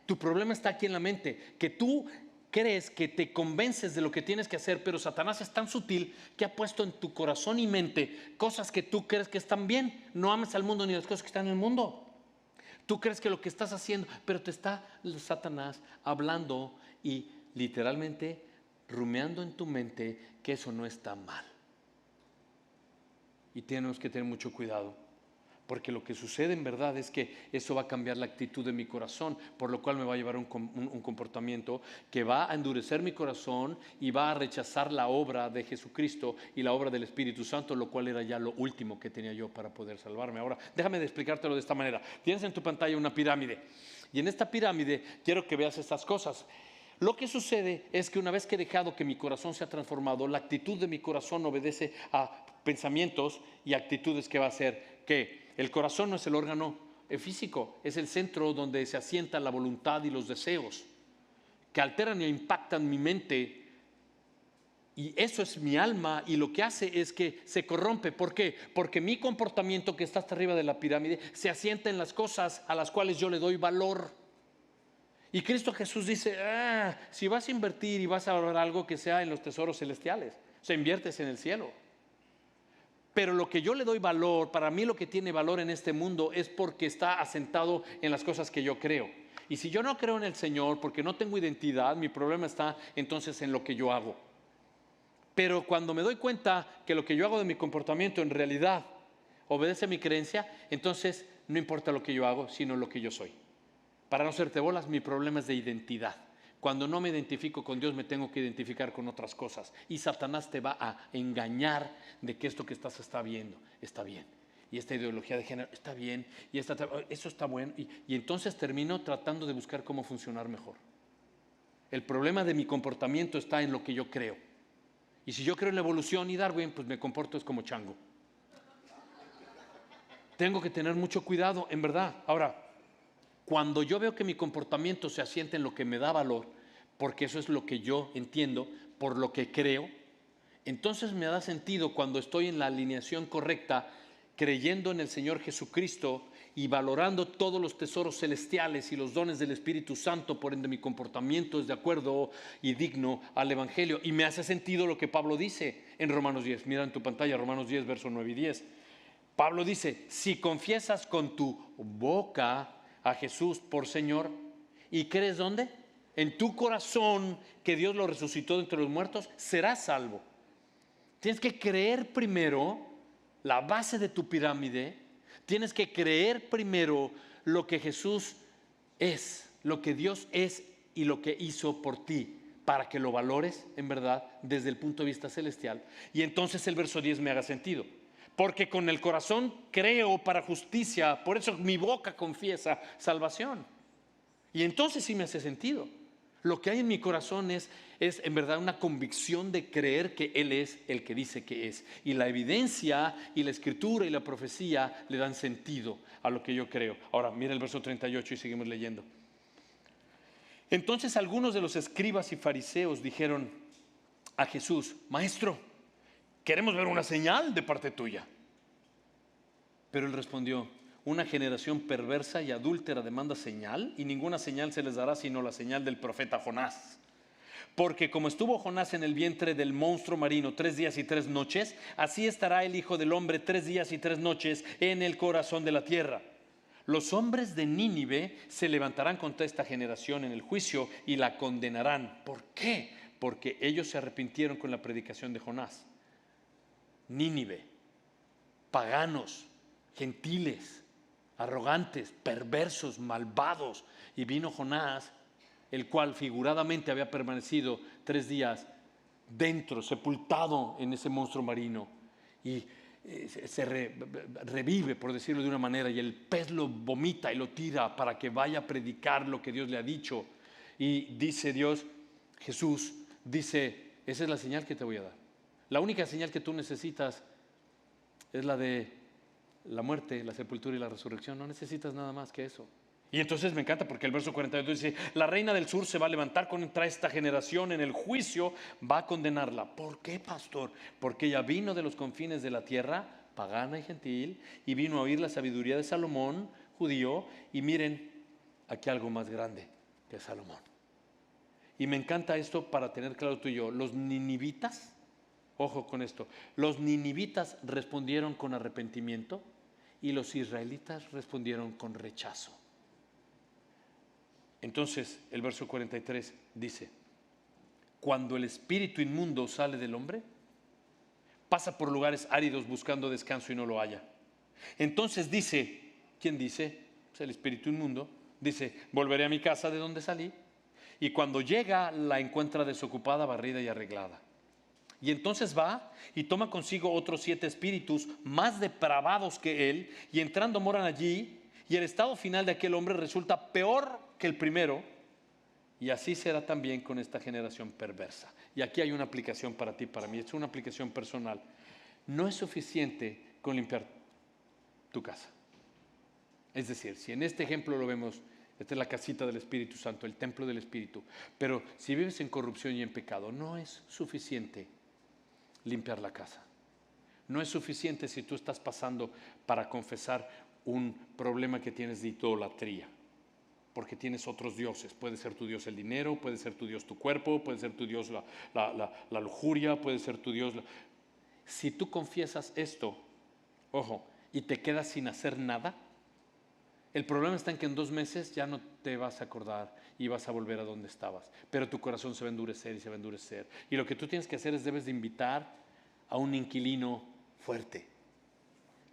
Tu problema está aquí en la mente, que tú crees que te convences de lo que tienes que hacer, pero Satanás es tan sutil que ha puesto en tu corazón y mente cosas que tú crees que están bien. No ames al mundo ni las cosas que están en el mundo. Tú crees que lo que estás haciendo, pero te está Satanás hablando y literalmente rumiando en tu mente que eso no está mal. Y tenemos que tener mucho cuidado, porque lo que sucede en verdad es que eso va a cambiar la actitud de mi corazón, por lo cual me va a llevar un comportamiento que va a endurecer mi corazón y va a rechazar la obra de Jesucristo y la obra del Espíritu Santo, lo cual era ya lo último que tenía yo para poder salvarme. Ahora, déjame de explicártelo de esta manera. Tienes en tu pantalla una pirámide, y en esta pirámide quiero que veas estas cosas. Lo que sucede es que una vez que he dejado que mi corazón se ha transformado, la actitud de mi corazón obedece a pensamientos y actitudes que va a hacer que el corazón no es el órgano físico, es el centro donde se asienta la voluntad y los deseos, que alteran e impactan mi mente. Y eso es mi alma, y lo que hace es que se corrompe. ¿Por qué? Porque mi comportamiento, que está hasta arriba de la pirámide, se asienta en las cosas a las cuales yo le doy valor. Y Cristo Jesús dice, si vas a invertir y vas a valorar algo, que sea en los tesoros celestiales. O sea, inviertes en el cielo. Pero lo que yo le doy valor, para mí lo que tiene valor en este mundo es porque está asentado en las cosas que yo creo. Y si yo no creo en el Señor, porque no tengo identidad, mi problema está entonces en lo que yo hago. Pero cuando me doy cuenta que lo que yo hago de mi comportamiento en realidad obedece a mi creencia, entonces no importa lo que yo hago, sino lo que yo soy. Para no hacerte bolas, mi problema es de identidad. Cuando no me identifico con Dios, me tengo que identificar con otras cosas. Y Satanás te va a engañar de que esto que estás está viendo, está bien. Y esta ideología de género está bien, y eso está bueno. Y entonces termino tratando de buscar cómo funcionar mejor. El problema de mi comportamiento está en lo que yo creo. Y si yo creo en la evolución y Darwin, pues me comporto como chango. Tengo que tener mucho cuidado, en verdad. Ahora, cuando yo veo que mi comportamiento se asienta en lo que me da valor, porque eso es lo que yo entiendo, por lo que creo, entonces me da sentido cuando estoy en la alineación correcta, creyendo en el Señor Jesucristo y valorando todos los tesoros celestiales y los dones del Espíritu Santo. Por ende, mi comportamiento es de acuerdo y digno al Evangelio. Y me hace sentido lo que Pablo dice en Romanos 10. Mira en tu pantalla, Romanos 10, versos 9 y 10. Pablo dice, si confiesas con tu boca a Jesús por Señor y crees ¿dónde? En tu corazón que Dios lo resucitó de entre los muertos, serás salvo. Tienes que creer primero la base de tu pirámide. Tienes que creer primero lo que Jesús es, lo que Dios es y lo que hizo por ti, para que lo valores en verdad desde el punto de vista celestial. Y entonces el verso 10 me haga sentido. Porque con el corazón creo para justicia, por eso mi boca confiesa salvación. Y entonces sí me hace sentido. Lo que hay en mi corazón es en verdad una convicción de creer que Él es el que dice que es. Y la evidencia y la escritura y la profecía le dan sentido a lo que yo creo. Ahora, mira el verso 38 y seguimos leyendo. Entonces algunos de los escribas y fariseos dijeron a Jesús, Maestro, queremos ver una señal de parte tuya. Pero él respondió, una generación perversa y adúltera demanda señal, y ninguna señal se les dará sino la señal del profeta Jonás. Porque como estuvo Jonás en el vientre del monstruo marino 3 días y 3 noches, así estará el Hijo del Hombre 3 días y 3 noches en el corazón de la tierra. Los hombres de Nínive se levantarán contra esta generación en el juicio y la condenarán. ¿Por qué? Porque ellos se arrepintieron con la predicación de Jonás. Nínive, paganos, gentiles, arrogantes, perversos, malvados. Y vino Jonás, el cual figuradamente había permanecido 3 días dentro, sepultado en ese monstruo marino. Y revive, por decirlo de una manera, y el pez lo vomita y lo tira para que vaya a predicar lo que Dios le ha dicho. Y dice Dios, Jesús dice, esa es la señal que te voy a dar. La única señal que tú necesitas es la de la muerte, la sepultura y la resurrección. No necesitas nada más que eso. Y entonces me encanta porque el verso 42 dice, la reina del sur se va a levantar contra esta generación, en el juicio va a condenarla. ¿Por qué, pastor? Porque ella vino de los confines de la tierra, pagana y gentil, y vino a oír la sabiduría de Salomón, judío, y miren, aquí algo más grande que Salomón. Y me encanta esto para tener claro tú y yo, los ninivitas, ojo con esto, los ninivitas respondieron con arrepentimiento y los israelitas respondieron con rechazo. Entonces el verso 43 dice, cuando el espíritu inmundo sale del hombre, pasa por lugares áridos buscando descanso y no lo halla. Entonces dice, ¿quién dice? Pues el espíritu inmundo, dice, volveré a mi casa de donde salí. Y cuando llega la encuentra desocupada, barrida y arreglada. Y entonces va y toma consigo otros 7 espíritus más depravados que él, y entrando moran allí, y el estado final de aquel hombre resulta peor que el primero, y así será también con esta generación perversa. Y aquí hay una aplicación para ti, para mí, es una aplicación personal. No es suficiente con limpiar tu casa. Es decir, si en este ejemplo lo vemos, esta es la casita del Espíritu Santo, el templo del Espíritu, pero si vives en corrupción y en pecado, no es suficiente limpiar la casa. No es suficiente si tú estás pasando para confesar un problema que tienes de idolatría, porque tienes otros dioses. Puede ser tu Dios el dinero, puede ser tu Dios tu cuerpo, puede ser tu Dios la lujuria, puede ser tu Dios Si tú confiesas esto, ojo, y te quedas sin hacer nada, el problema está en que en 2 meses ya no te vas a acordar y vas a volver a donde estabas, pero tu corazón se va a endurecer y se va a endurecer. Y lo que tú tienes que hacer es debes de invitar a un inquilino fuerte,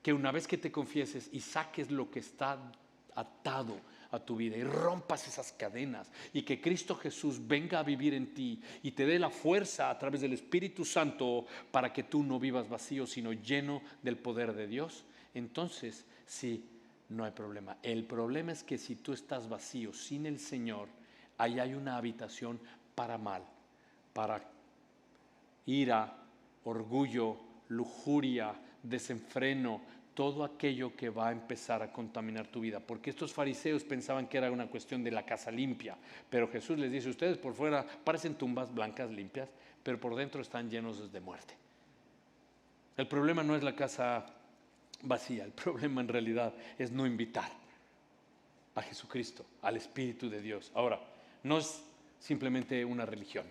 que una vez que te confieses y saques lo que está atado a tu vida y rompas esas cadenas, y que Cristo Jesús venga a vivir en ti y te dé la fuerza a través del Espíritu Santo para que tú no vivas vacío sino lleno del poder de Dios, entonces sí, no hay problema. El problema es que si tú estás vacío sin el Señor, ahí hay una habitación para mal, para ira, orgullo, lujuria, desenfreno, todo aquello que va a empezar a contaminar tu vida. Porque estos fariseos pensaban que era una cuestión de la casa limpia, pero Jesús les dice, ustedes por fuera parecen tumbas blancas limpias, pero por dentro están llenos de muerte. El problema no es la casa vacía, el problema en realidad es no invitar a Jesucristo, al Espíritu de Dios. Ahora, no es simplemente una religión,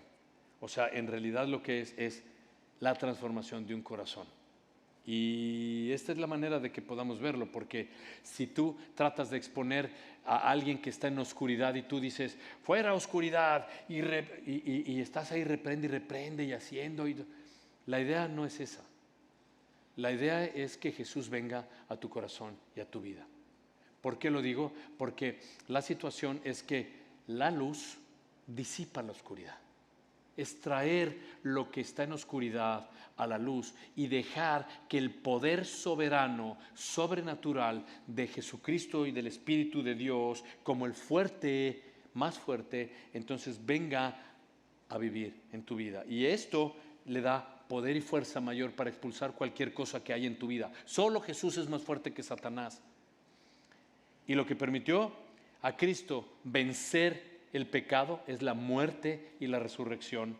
o sea, en realidad lo que es la transformación de un corazón. Y esta es la manera de que podamos verlo, porque si tú tratas de exponer a alguien que está en oscuridad y tú dices, fuera oscuridad, y estás ahí reprende y haciendo, la idea no es esa. La idea es que Jesús venga a tu corazón y a tu vida. ¿Por qué lo digo? Porque la situación es que la luz disipa la oscuridad. Es traer lo que está en oscuridad a la luz y dejar que el poder soberano, sobrenatural de Jesucristo y del Espíritu de Dios, como el fuerte, más fuerte, entonces venga a vivir en tu vida. Y esto le da poder y fuerza mayor para expulsar cualquier cosa que hay en tu vida. Solo Jesús es más fuerte que Satanás. Y lo que permitió a Cristo vencer el pecado es la muerte y la resurrección.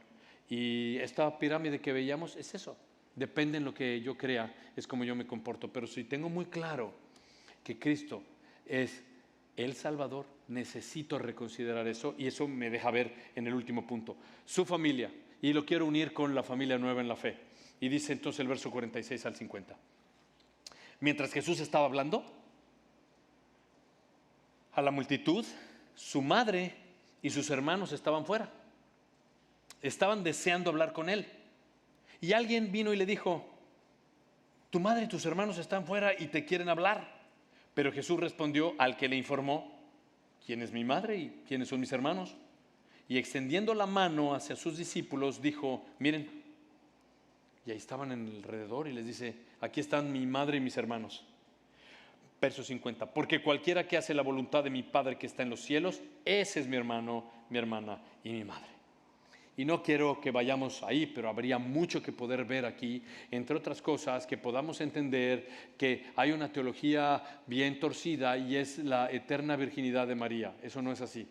Y esta pirámide que veíamos es eso. Depende en lo que yo crea, es como yo me comporto. Pero si tengo muy claro que Cristo es el Salvador, necesito reconsiderar eso, y eso me deja ver en el último punto. Su familia, y lo quiero unir con la familia nueva en la fe. Y dice entonces el verso 46 al 50. Mientras Jesús estaba hablando a la multitud, su madre y sus hermanos estaban fuera. Estaban deseando hablar con él. Y alguien vino y le dijo, tu madre y tus hermanos están fuera y te quieren hablar. Pero Jesús respondió al que le informó, ¿quién es mi madre y quiénes son mis hermanos? Y extendiendo la mano hacia sus discípulos, dijo, miren, Y ahí estaban en el alrededor y les dice, aquí están mi madre y mis hermanos. Verso 50, porque cualquiera que hace la voluntad de mi Padre que está en los cielos, ese es mi hermano, mi hermana y mi madre. Y no quiero que vayamos ahí, pero habría mucho que poder ver aquí, entre otras cosas, que podamos entender que hay una teología bien torcida y es la eterna virginidad de María. Eso no es así.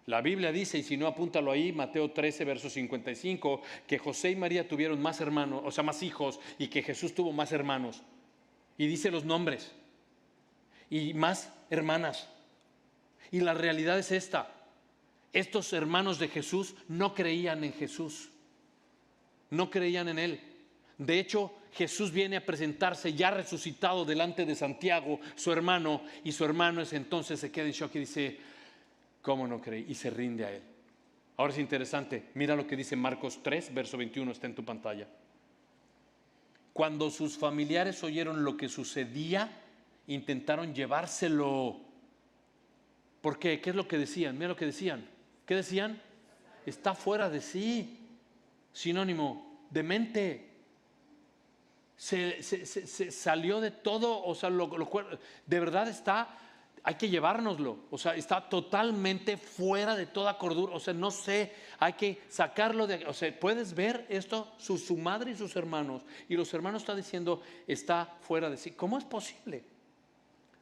La Biblia dice, y si no apúntalo ahí, Mateo 13, verso 55, que José y María tuvieron más hermanos, o sea, más hijos, y que Jesús tuvo más hermanos. Y dice los nombres, y más hermanas. Y la realidad es esta. Estos hermanos de Jesús no creían en Jesús, no creían en Él. De hecho, Jesús viene a presentarse ya resucitado delante de Santiago, su hermano, y su hermano entonces se queda en shock y dice, ¿cómo no creí? Y se rinde a Él. Ahora es interesante, mira lo que dice Marcos 3, verso 21, está en tu pantalla. Cuando sus familiares oyeron lo que sucedía, intentaron llevárselo. ¿Por qué? ¿Qué es lo que decían? Mira lo que decían. ¿Qué decían? Está fuera de sí. Sinónimo, demente. Se salió de todo, o sea, de verdad está, hay que llevárnoslo. O sea, está totalmente fuera de toda cordura. O sea, no sé, hay que sacarlo de, o sea, puedes ver esto, su madre y sus hermanos. Y los hermanos están diciendo, está fuera de sí. ¿Cómo es posible?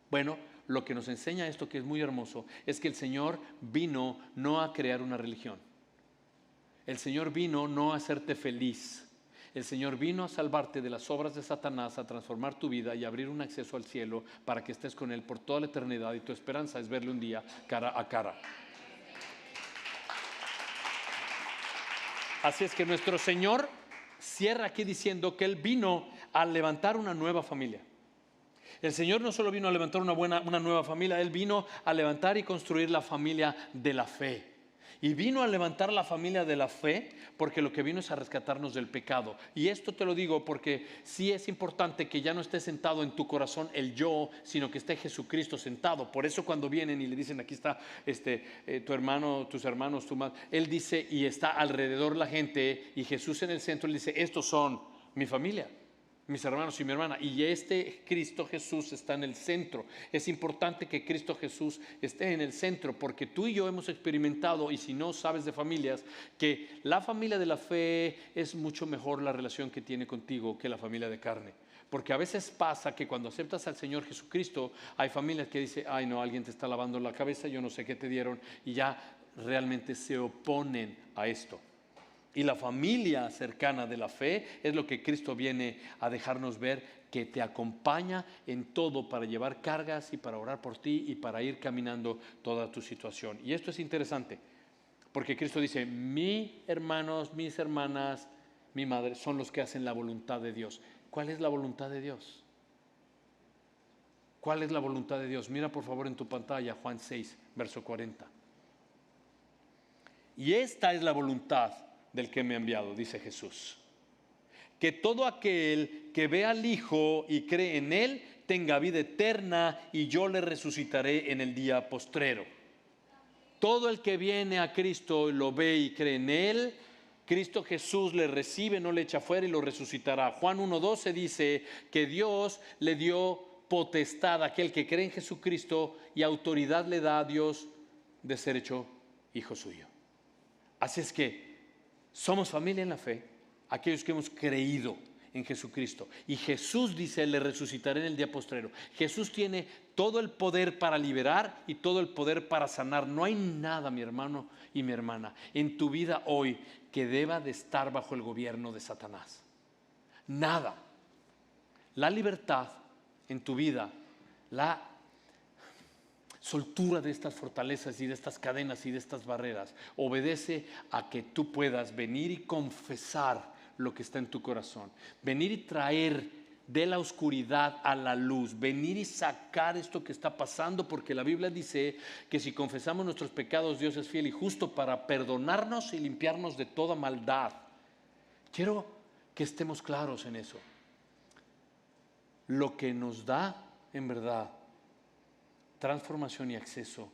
Bueno, lo que nos enseña esto, que es muy hermoso, es que el Señor vino no a crear una religión. El Señor vino no a hacerte feliz. El Señor vino a salvarte de las obras de Satanás, a transformar tu vida y abrir un acceso al cielo para que estés con Él por toda la eternidad, y tu esperanza es verle un día cara a cara. Así es que nuestro Señor cierra aquí diciendo que Él vino a levantar una nueva familia. El Señor no solo vino a levantar una nueva familia, Él vino a levantar y construir la familia de la fe. Y vino a levantar la familia de la fe porque lo que vino es a rescatarnos del pecado. Y esto te lo digo porque sí es importante que ya no esté sentado en tu corazón el yo, sino que esté Jesucristo sentado. Por eso cuando vienen y le dicen, aquí está tu hermano, tus hermanos, tu madre, Él dice, y está alrededor la gente, y Jesús en el centro, Él dice, estos son mi familia, mis hermanos y mi hermana, y Cristo Jesús está en el centro. Es importante que Cristo Jesús esté en el centro, porque tú y yo hemos experimentado, y si no sabes de familias, que la familia de la fe es mucho mejor la relación que tiene contigo que la familia de carne. Porque a veces pasa que cuando aceptas al Señor Jesucristo, hay familias que dicen, ay no, alguien te está lavando la cabeza, yo no sé qué te dieron, y ya realmente se oponen a esto. Y la familia cercana de la fe es lo que Cristo viene a dejarnos ver, que te acompaña en todo para llevar cargas y para orar por ti y para ir caminando toda tu situación. Y esto es interesante, porque Cristo dice, mis hermanos, mis hermanas, mi madre son los que hacen la voluntad de Dios. ¿Cuál es la voluntad de Dios? ¿Cuál es la voluntad de Dios? Mira por favor en tu pantalla Juan 6, verso 40. Y esta es la voluntad del que me ha enviado, dice Jesús, que todo aquel que ve al Hijo y cree en Él tenga vida eterna, y yo le resucitaré en el día postrero. Todo el que viene a Cristo, lo ve y cree en Él, Cristo Jesús le recibe, no le echa fuera y lo resucitará. Juan 1:12 dice que Dios le dio potestad a aquel que cree en Jesucristo, y autoridad le da a Dios de ser hecho hijo suyo. Así es que somos familia en la fe, aquellos que hemos creído en Jesucristo. Y Jesús dice, le resucitaré en el día postrero. Jesús tiene todo el poder para liberar y todo el poder para sanar. No hay nada, mi hermano y mi hermana, en tu vida hoy que deba de estar bajo el gobierno de Satanás. Nada. La libertad en tu vida, la soltura de estas fortalezas y de estas cadenas y de estas barreras obedece a que tú puedas venir y confesar lo que está en tu corazón, venir y traer de la oscuridad a la luz, venir y sacar esto que está pasando, porque la Biblia dice que si confesamos nuestros pecados, Dios es fiel y justo para perdonarnos y limpiarnos de toda maldad. Quiero que estemos claros en eso. Lo que nos da en verdad transformación y acceso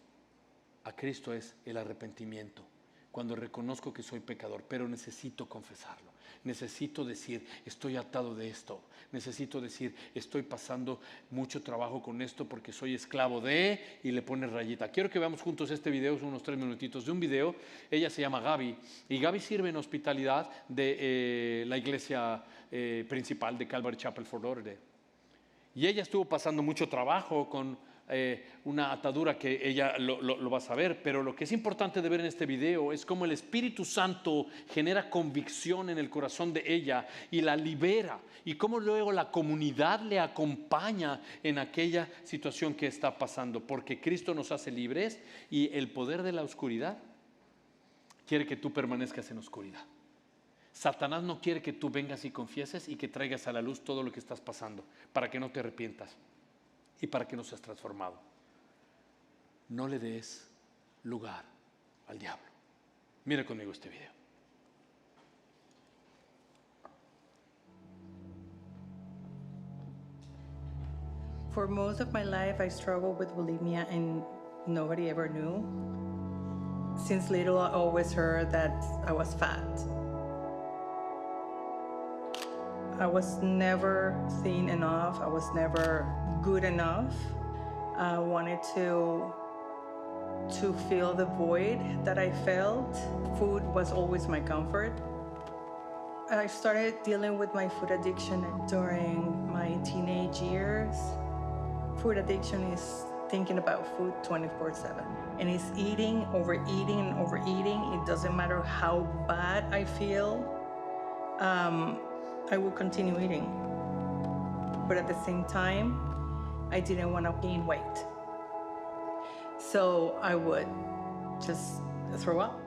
a Cristo es el arrepentimiento, cuando reconozco que soy pecador, pero necesito confesarlo. Necesito decir, estoy atado de esto. Necesito decir, estoy pasando mucho trabajo con esto porque soy esclavo de, y le pones rayita. Quiero que veamos juntos este video, son unos 3 minutitos de un video. Ella se llama Gaby y Gaby sirve en hospitalidad de la iglesia principal de Calvary Chapel, Fort Lauderdale. Y ella estuvo pasando mucho trabajo con una atadura que ella lo va a saber, pero lo que es importante de ver en este video es cómo el Espíritu Santo genera convicción en el corazón de ella y la libera, y cómo luego la comunidad le acompaña en aquella situación que está pasando, porque Cristo nos hace libres y el poder de la oscuridad quiere que tú permanezcas en oscuridad. Satanás no quiere que tú vengas y confieses y que traigas a la luz todo lo que estás pasando, para que no te arrepientas y para que no seas transformado. No le des lugar al diablo. Mira conmigo este video. For most of my life, I struggled with bulimia and nobody ever knew. Since little, I always heard that I was fat. I was never thin enough. I was never good enough. I wanted to fill the void that I felt. Food was always my comfort. I started dealing with my food addiction during my teenage years. Food addiction is thinking about food 24/7. And it's eating, overeating, and overeating. It doesn't matter how bad I feel. I will continue eating. But at the same time, I didn't want to gain weight. So I would just throw up.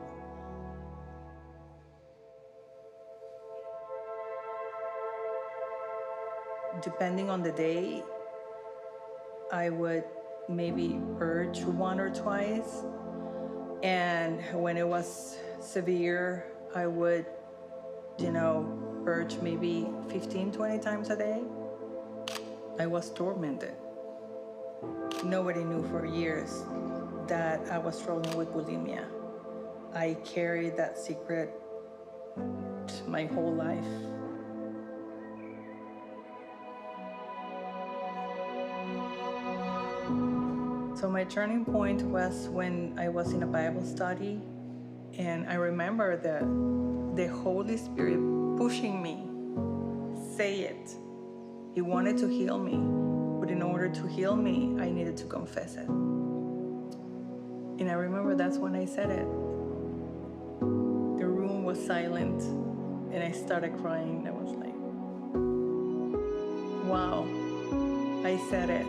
Depending on the day, I would maybe purge 1 or twice. And when it was severe, I would, purge maybe 15, 20 times a day. I was tormented. Nobody knew for years that I was struggling with bulimia. I carried that secret my whole life. So my turning point was when I was in a Bible study, and I remember the Holy Spirit pushing me, say it. He wanted to heal me, but in order to heal me, I needed to confess it. And I remember that's when I said it. The room was silent, and I started crying. I was like, wow, I said it.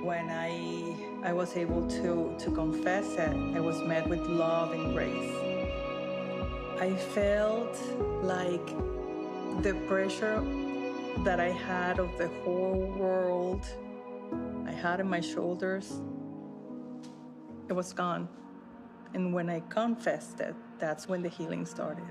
When I was able to confess it, I was met with love and grace. I felt like the pressure that I had of the whole world I had on my shoulders, it was gone. And when I confessed it, that's when the healing started.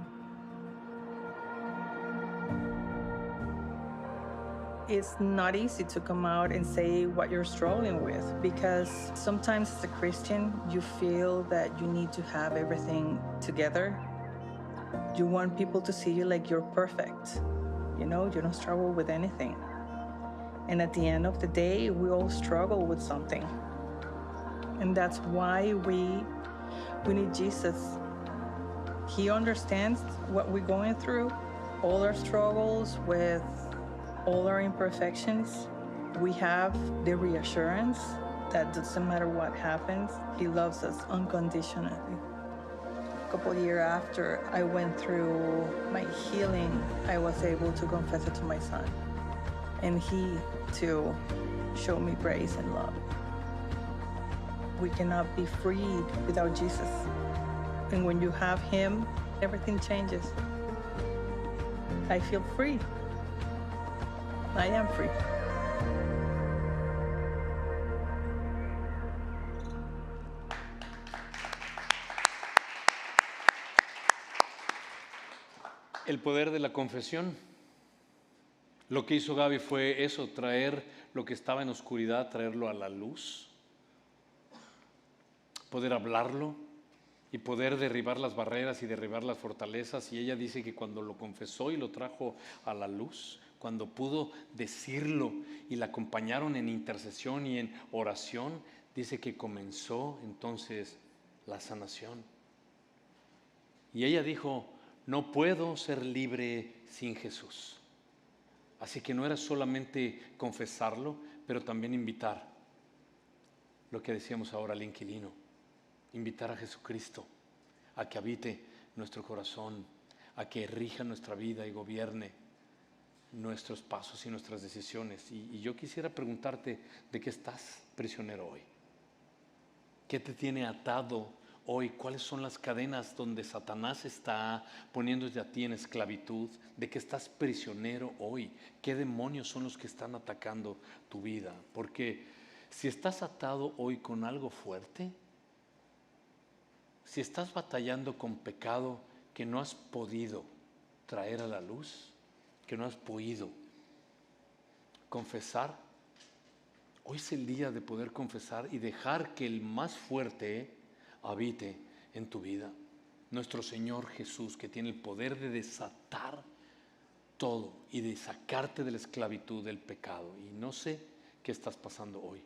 It's not easy to come out and say what you're struggling with, because sometimes as a Christian, you feel that you need to have everything together. You want people to see you like you're perfect. You don't struggle with anything. And at the end of the day, we all struggle with something. And that's why we need Jesus. He understands what we're going through, all our struggles with all our imperfections. We have the reassurance that doesn't matter what happens, He loves us unconditionally. A couple years after I went through my healing, I was able to confess it to my son. And he, too, showed me grace and love. We cannot be freed without Jesus. And when you have Him, everything changes. I feel free. I am free. El poder de la confesión. Lo que hizo Gaby fue eso, traer lo que estaba en oscuridad, traerlo a la luz, poder hablarlo y poder derribar las barreras y derribar las fortalezas. Y ella dice que cuando lo confesó y lo trajo a la luz, cuando pudo decirlo y la acompañaron en intercesión y en oración, dice que comenzó entonces la sanación. Y ella dijo, no puedo ser libre sin Jesús. Así que no era solamente confesarlo, pero también invitar, lo que decíamos ahora al inquilino, invitar a Jesucristo a que habite nuestro corazón, a que rija nuestra vida y gobierne nuestros pasos y nuestras decisiones. Y yo quisiera preguntarte, ¿de qué estás prisionero hoy? ¿Qué te tiene atado hoy? ¿Cuáles son las cadenas donde Satanás está poniéndote a ti en esclavitud? ¿De qué estás prisionero hoy? ¿Qué demonios son los que están atacando tu vida? Porque si estás atado hoy con algo fuerte, si estás batallando con pecado que no has podido traer a la luz, que no has podido confesar, hoy es el día de poder confesar y dejar que el más fuerte habite en tu vida. Nuestro Señor Jesús, que tiene el poder de desatar todo y de sacarte de la esclavitud del pecado. Y no sé qué estás pasando hoy,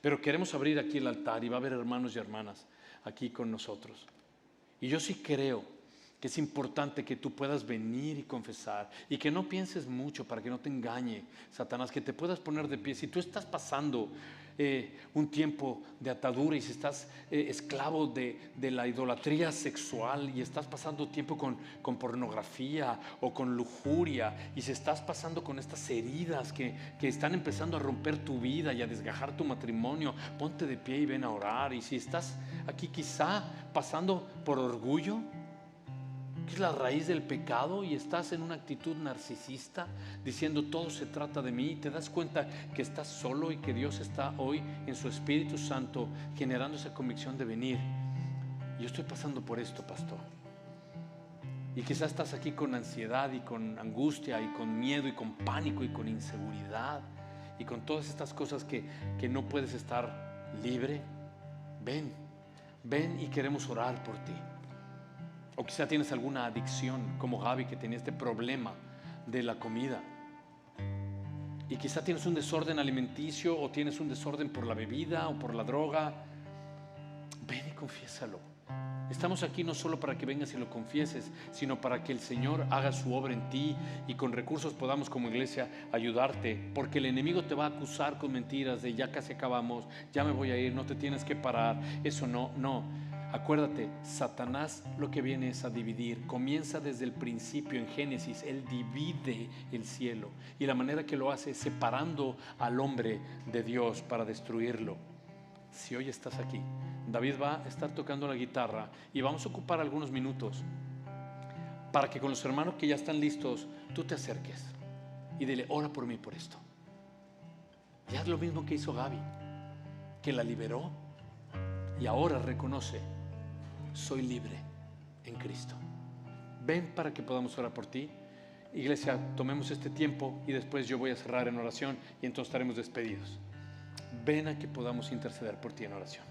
pero queremos abrir aquí el altar y va a haber hermanos y hermanas aquí con nosotros. Y yo sí creo que es importante que tú puedas venir y confesar y que no pienses mucho para que no te engañe Satanás, que te puedas poner de pie. Si tú estás pasando un tiempo de atadura y si estás esclavo de la idolatría sexual y estás pasando tiempo con pornografía o con lujuria y si estás pasando con estas heridas que están empezando a romper tu vida y a desgajar tu matrimonio, ponte de pie y ven a orar. Y si estás aquí quizá pasando por orgullo, que es la raíz del pecado, y estás en una actitud narcisista diciendo todo se trata de mí, y te das cuenta que estás solo y que Dios está hoy en su Espíritu Santo generando esa convicción de venir. Yo estoy pasando por esto, pastor, y quizás estás aquí con ansiedad y con angustia y con miedo y con pánico y con inseguridad y con todas estas cosas que no puedes estar libre. Ven y queremos orar por ti. O quizá tienes alguna adicción, como Gaby, que tenía este problema de la comida. Y quizá tienes un desorden alimenticio o tienes un desorden por la bebida o por la droga. Ven y confiésalo. Estamos aquí no solo para que vengas y lo confieses, sino para que el Señor haga su obra en ti y con recursos podamos como iglesia ayudarte. Porque el enemigo te va a acusar con mentiras de ya casi acabamos, ya me voy a ir, no te tienes que parar. Eso no. Acuérdate, Satanás lo que viene es a dividir. Comienza desde el principio en Génesis. Él divide el cielo y la manera que lo hace es separando al hombre de Dios para destruirlo. Si hoy estás aquí, David va a estar tocando la guitarra y vamos a ocupar algunos minutos para que con los hermanos que ya están listos, tú te acerques y dile, ora por mí por esto. Y haz lo mismo que hizo Gaby, que la liberó y ahora reconoce, soy libre en Cristo. Ven para que podamos orar por ti. Iglesia, tomemos este tiempo y después yo voy a cerrar en oración y entonces estaremos despedidos. Ven a que podamos interceder por ti en oración.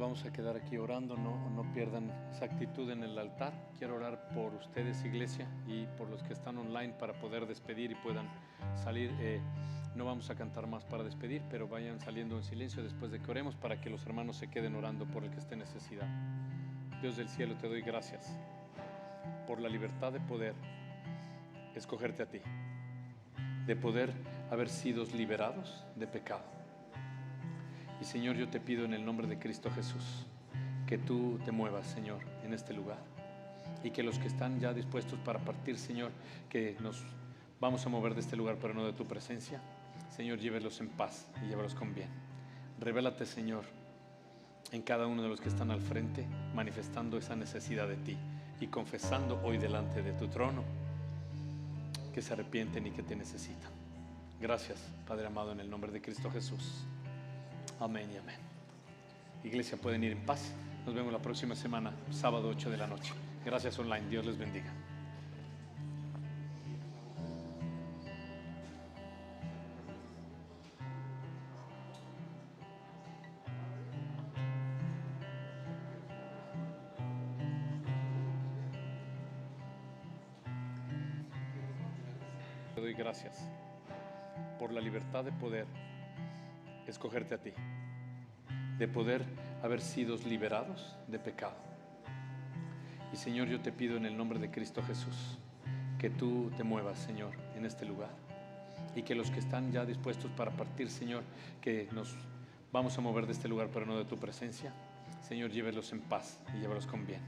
vamos a quedar aquí orando, no pierdan esa actitud en el altar. Quiero orar por ustedes, iglesia, y por los que están online para poder despedir y puedan salir. No vamos a cantar más para despedir, pero vayan saliendo en silencio después de que oremos para que los hermanos se queden orando por el que esté en necesidad. Dios del cielo, te doy gracias por la libertad de poder escogerte a ti, de poder haber sido liberados de pecado. Y Señor, yo te pido en el nombre de Cristo Jesús que tú te muevas, Señor, en este lugar, y que los que están ya dispuestos para partir, Señor, que nos vamos a mover de este lugar pero no de tu presencia, Señor, llévelos en paz y llévelos con bien. Revélate, Señor, en cada uno de los que están al frente, manifestando esa necesidad de ti y confesando hoy delante de tu trono que se arrepienten y que te necesitan. Gracias, Padre amado, en el nombre de Cristo Jesús. Amén y amén. Iglesia, pueden ir en paz. Nos vemos la próxima semana, sábado 8 de la noche. Gracias online. Dios les bendiga. Te doy gracias por la libertad de poder escogerte a ti, de poder haber sido liberados de pecado. Y Señor, yo te pido en el nombre de Cristo Jesús que tú te muevas, Señor, en este lugar, y que los que están ya dispuestos para partir, Señor, que nos vamos a mover de este lugar pero no de tu presencia, Señor, llévelos en paz y llévelos con bien.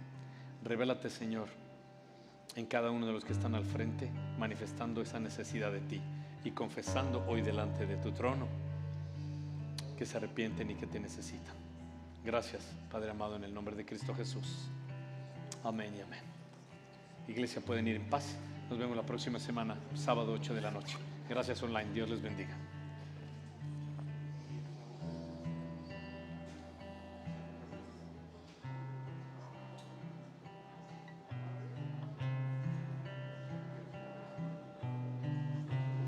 Revélate, Señor, en cada uno de los que están al frente, manifestando esa necesidad de ti y confesando hoy delante de tu trono que se arrepienten y que te necesitan. Gracias, Padre amado, en el nombre de Cristo Jesús. Amén y amén. Iglesia, pueden ir en paz. Nos vemos la próxima semana, sábado 8 de la noche. Gracias online. Dios les bendiga.